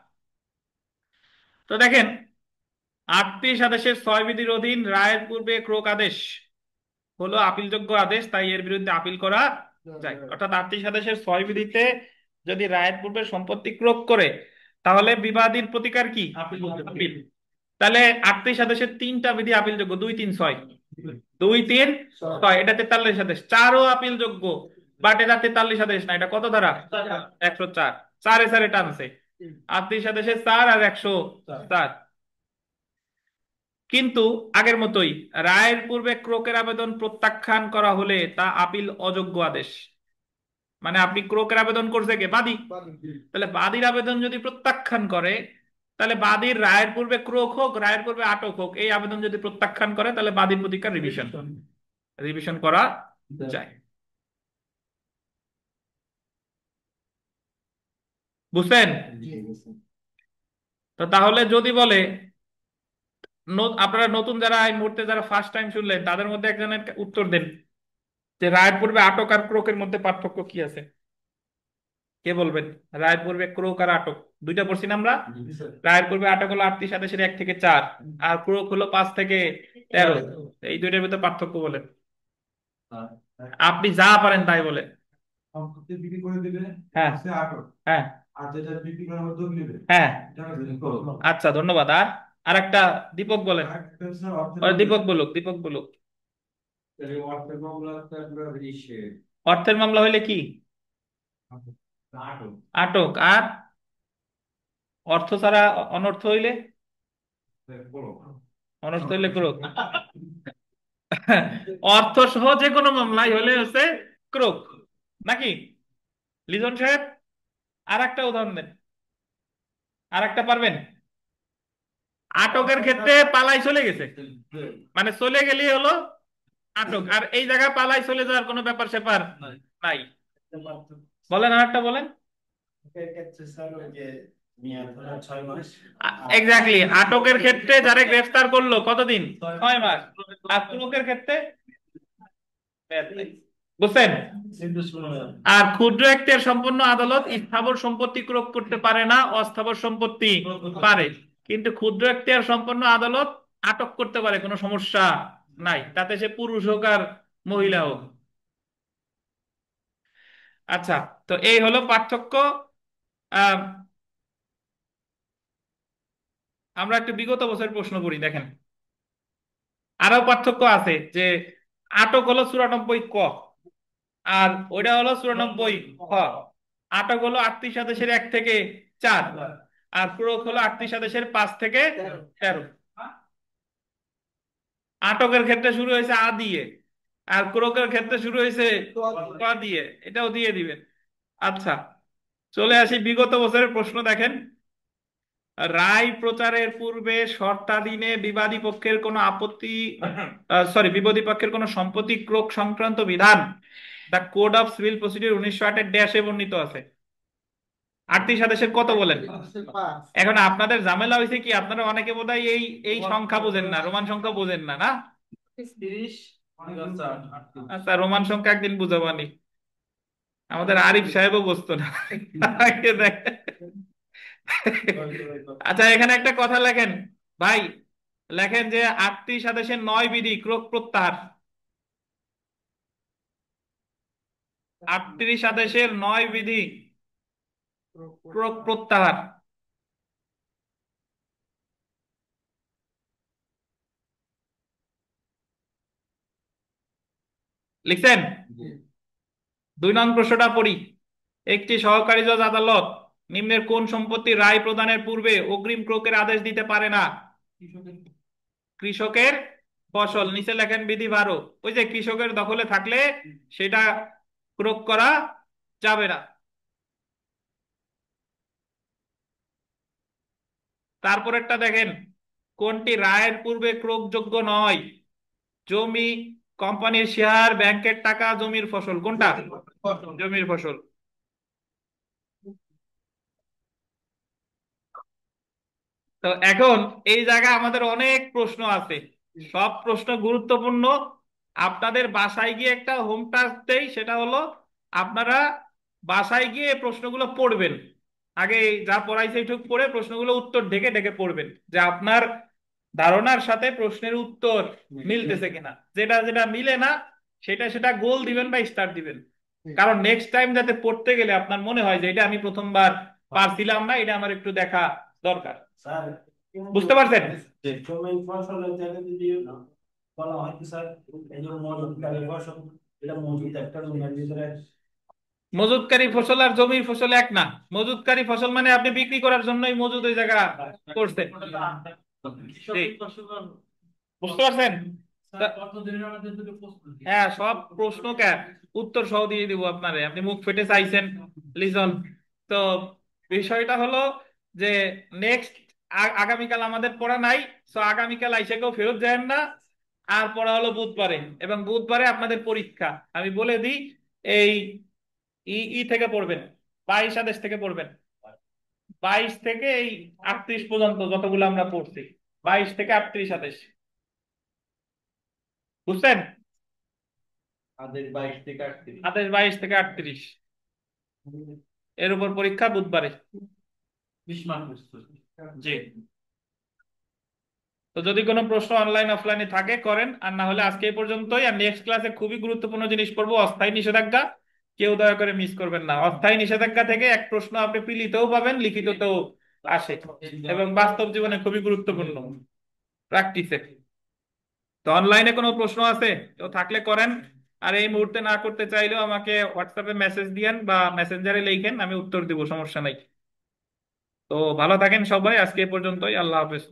তো দেখেন 38 আদেশের 6 বিধির অধীন রায়ের পূর্বে ক্রোক আদেশ হলো আপিলযোগ্য আদেশ, তাই এর বিরুদ্ধে আপিল করা যায়। অর্থাৎ 38 আদেশের 6 বিধিতে যদি রায়ের পূর্বে সম্পত্তি ক্রোক করে তাহলে বিবাদীর প্রতিকার কি, আপিল। তাহলে 38 আদেশের 3টা বিধি আপিলযোগ্য, 2-3-6, 2-3-6, এটা 43 আদেশ। 4ও আপিলযোগ্য, বাট এটা 43 আদেশ না, এটা কত ধারা, 104। 4-এ টানছে, 38 আদেশের 4 আর 104। কিন্তু আগের মতোই রায়ের পূর্বে ক্রোকের আবেদন প্রত্যাখ্যান করা হলে তা আপিল অযোগ্য আদেশ। মানে আপনি ক্রোকের আবেদন করছে কে, বাদী, তাহলে বাদীর আবেদন যদি প্রত্যাখ্যান করে, তাহলে বাদীর রায়ের পূর্বে ক্রোক হোক রায়ের পূর্বে আটক হোক, এই আবেদন যদি প্রত্যাখ্যান করে তাহলে বাদীর প্রতিকার রিভিশন রিভিশন করা যায়। বুঝছেন? তো তাহলে যদি বলে আপনারা নতুন যারা এই মুহূর্তে যারা ফার্স্ট টাইম শুনলেন তাদের মধ্যে একজনের উত্তর দেন যে রায়ের পূর্বে আটক আর ক্রোকের মধ্যে পার্থক্য কি আছে। কে বলবেন? রায়ের পূর্বে ক্রোক আর আটক দুইটা পড়ছি না আমরা। রায়ের পূর্বে আটক হলো 38 1 থেকে 4, আর ক্রোক হলো 5 থেকে 13। এই দুইটার ভিতরে পার্থক্য বলেন। আপনি যা পারেন তাই বলেন। সম্পত্তি বিক্রি করে দিবে, হ্যাঁ সে আটক। হ্যাঁ আর যেটা বিক্রি করার মধ্যে নিবে, হ্যাঁ। এটা হচ্ছে ক্রোক। আচ্ছা ধন্যবাদ। আর আরেকটা দীপক বলেন। আরেকটা হচ্ছে অর্থের ওরে মামলা। দীপক বলুক, দীপক বলুক। অর্থের মামলা হচ্ছে আপনার অর্থের মামলা হইলে কি? আটক। আটক। আর অর্থ ছাড়া অনর্থ হইলে? ক্রোক। অনর্থ হইলে ক্রোক। অর্থ সহ যে কোনো মামলাই হলে হচ্ছে ক্রোক, নাকি? লিজন সাহেব আর একটা উদাহরণ দেন। আর একটা পারবেন? আটকের ক্ষেত্রে পালাই চলে গেছে, মানে চলে গেলেই হলো আটক, আর এই জায়গায় পালাই চলে যাওয়ার কোনো ব্যাপার স্যাপার নাই। বলেন আর একটা বলেন। এক্স্যাক্টলি, আটকের ক্ষেত্রে যারা গ্রেফতার করলো কতদিন? 6 মাস। আর ক্রোকের ক্ষেত্রে বুঝছেন? আর ক্ষুদ্র এখতিয়ার সম্পন্ন আদালত স্থাবর সম্পত্তি ক্রোক করতে পারে না, অস্থাবর সম্পত্তি পারে। কিন্তু ক্ষুদ্র এখতিয়ার সম্পন্ন আদালত আটক করতে পারে, কোনো সমস্যা নাই, তাতে সে পুরুষ হোক আর মহিলা হোক। আচ্ছা, তো এই হলো পার্থক্য। আহ আমরা একটু বিগত বছরের প্রশ্ন করি, দেখেন। আরো পার্থক্য আছে যে আটক হলো 94 ক, আর ওইটা হলো 94 খ। আটক হলো 38 1 থেকে 4, আর ক্রোক হলো 38 5 থেকে 13। আটকের ক্ষেত্রে শুরু হয়েছে আ দিয়ে, আর ক্রোকের ক্ষেত্রে শুরু হয়েছে ক দিয়ে। এটাও দিয়ে দিবেন। আচ্ছা, চলে আসি বিগত বছরের প্রশ্ন, দেখেন। রায় প্রচারের পূর্বে শর্তাধীনে বিবাদী পক্ষের কোনো আপত্তি, বিবাদী পক্ষের কোনো সম্পত্তি ক্রোক সংক্রান্ত বিধান the code of civil procedure 1908 ড্যাশে বর্ণিত আছে। 38 কত বলেন? এখন আপনাদের ঝামেলা হয়েছে কি, আপনারা অনেকে বোধহয় এই এই সংখ্যা বোঝেন না, রোমান সংখ্যা বোঝেন না, না? আচ্ছা, রোমান সংখ্যা একদিন বুঝাবানি। আমাদের আরিফ সাহেবও বুঝতো না। আচ্ছা, এখানে একটা কথা লেখেন ভাই, লেখেন যে 38 9 বিধি ক্রোক প্রত্যাহার। 38 9 বিধি ক্রোক প্রত্যাহার। লিখছেন? 2 নং প্রশ্নটা পড়ি। একটি সহকারী জজ আদালত নিম্নের কোন সম্পত্তির রায় প্রদানের পূর্বে অগ্রিম ক্রোকের আদেশ দিতে পারে না? কৃষকের ফসল। নিচে লেখেন বিধি 12। ওই যে কৃষকের দখলে থাকলে সেটা ক্রোক করা যাবে না। তারপরেরটা দেখেন, কোনটি রায়ের পূর্বে ক্রোকযোগ্য নয়? জমি, কোম্পানির শেয়ার, ব্যাংকের টাকা, জমির ফসল। কোনটা? জমির ফসল। তো এখন এই জায়গায় আমাদের অনেক প্রশ্ন আছে, সব প্রশ্ন গুরুত্বপূর্ণ। আপনাদের বাসায় গিয়ে একটা হোম টাস্ক দেই, সেটা হলো আপনারা বাসায় গিয়ে এই প্রশ্নগুলো পড়বেন। আগে যা পড়াইছে এইটুকু পড়ে প্রশ্নগুলো উত্তর ঢেকে ঢেকে পড়বেন, যে আপনার ধারণার সাথে প্রশ্নের উত্তর মিলতেছে কিনা। যেটা যেটা মিলে না সেটা সেটা গোল দিবেন বা স্টার দিবেন, কারণ নেক্সট টাইম যাতে পড়তে গেলে আপনার মনে হয় যে এটা আমি প্রথমবার পারছিলাম না, এটা আমার একটু দেখা দরকার। বুঝতে পারছেন? জমি ফসলের জায়গায় যদি বলা হয় কি স্যার, এই যে মজুতকারী ফসল, এটা মজুত একটা জমির ভিতরে। মজুতকারী ফসল আর জমির ফসল এক না। মজুতকারী ফসল মানে আপনি বিক্রি করার জন্যই মজুদ ওই জায়গা করছেন। জি, বুঝতে পারছেন? হ্যাঁ, সব প্রশ্ন উত্তর সহ দিয়ে দিব আপনারে, আপনি মুখ ফেটে চাইছেন। লিজন, তো বিষয়টা হলো যে নেক্সট আগামীকাল আমাদের পড়া নাই, তো আগামীকাল আইসা কেউ ফেরত যাবেন না। আর পড়া হলো বুধবারে, এবং বুধবারে আপনাদের পরীক্ষা। আমি বলে দিই, এই ই ই থেকে পড়বেন, 22 দেশ থেকে পড়বেন। 22 থেকে এই 38 পর্যন্ত যতগুলো আমরা পড়ছি, 22 থেকে 38 27, বুঝছেন? আদেশ 22 থেকে 38। 27 22 থেকে 38, এর উপর পরীক্ষা বুধবারে। 20 মার্ক প্রস্তুত। জি। তো যদি কোনো প্রশ্ন অনলাইন অফলাইনে থাকে করেন, আর না হলে আজকে এই পর্যন্তই। আর নেক্সট ক্লাসে খুবই গুরুত্বপূর্ণ জিনিস পড়বো, অস্থায়ী নিষেধাজ্ঞা। কেউ দয়া করে মিস করবেন না। অস্থায়ী নিষেধাজ্ঞা থেকে এক প্রশ্ন আপনি প্রিলিতেও পাবেন, লিখিততেও আসে, এবং বাস্তব জীবনে খুবই গুরুত্বপূর্ণ প্র্যাকটিসে। তো অনলাইনে কোনো প্রশ্ন আছে কেউ থাকলে করেন, আর এই মুহূর্তে না করতে চাইলেও আমাকে হোয়াটসঅ্যাপে মেসেজ দিয়েন বা মেসেঞ্জারে লিখেন, আমি উত্তর দিব, সমস্যা নাই। তো ভালো থাকেন সবাই, আজকে এ পর্যন্তই, আল্লাহ হাফেজ।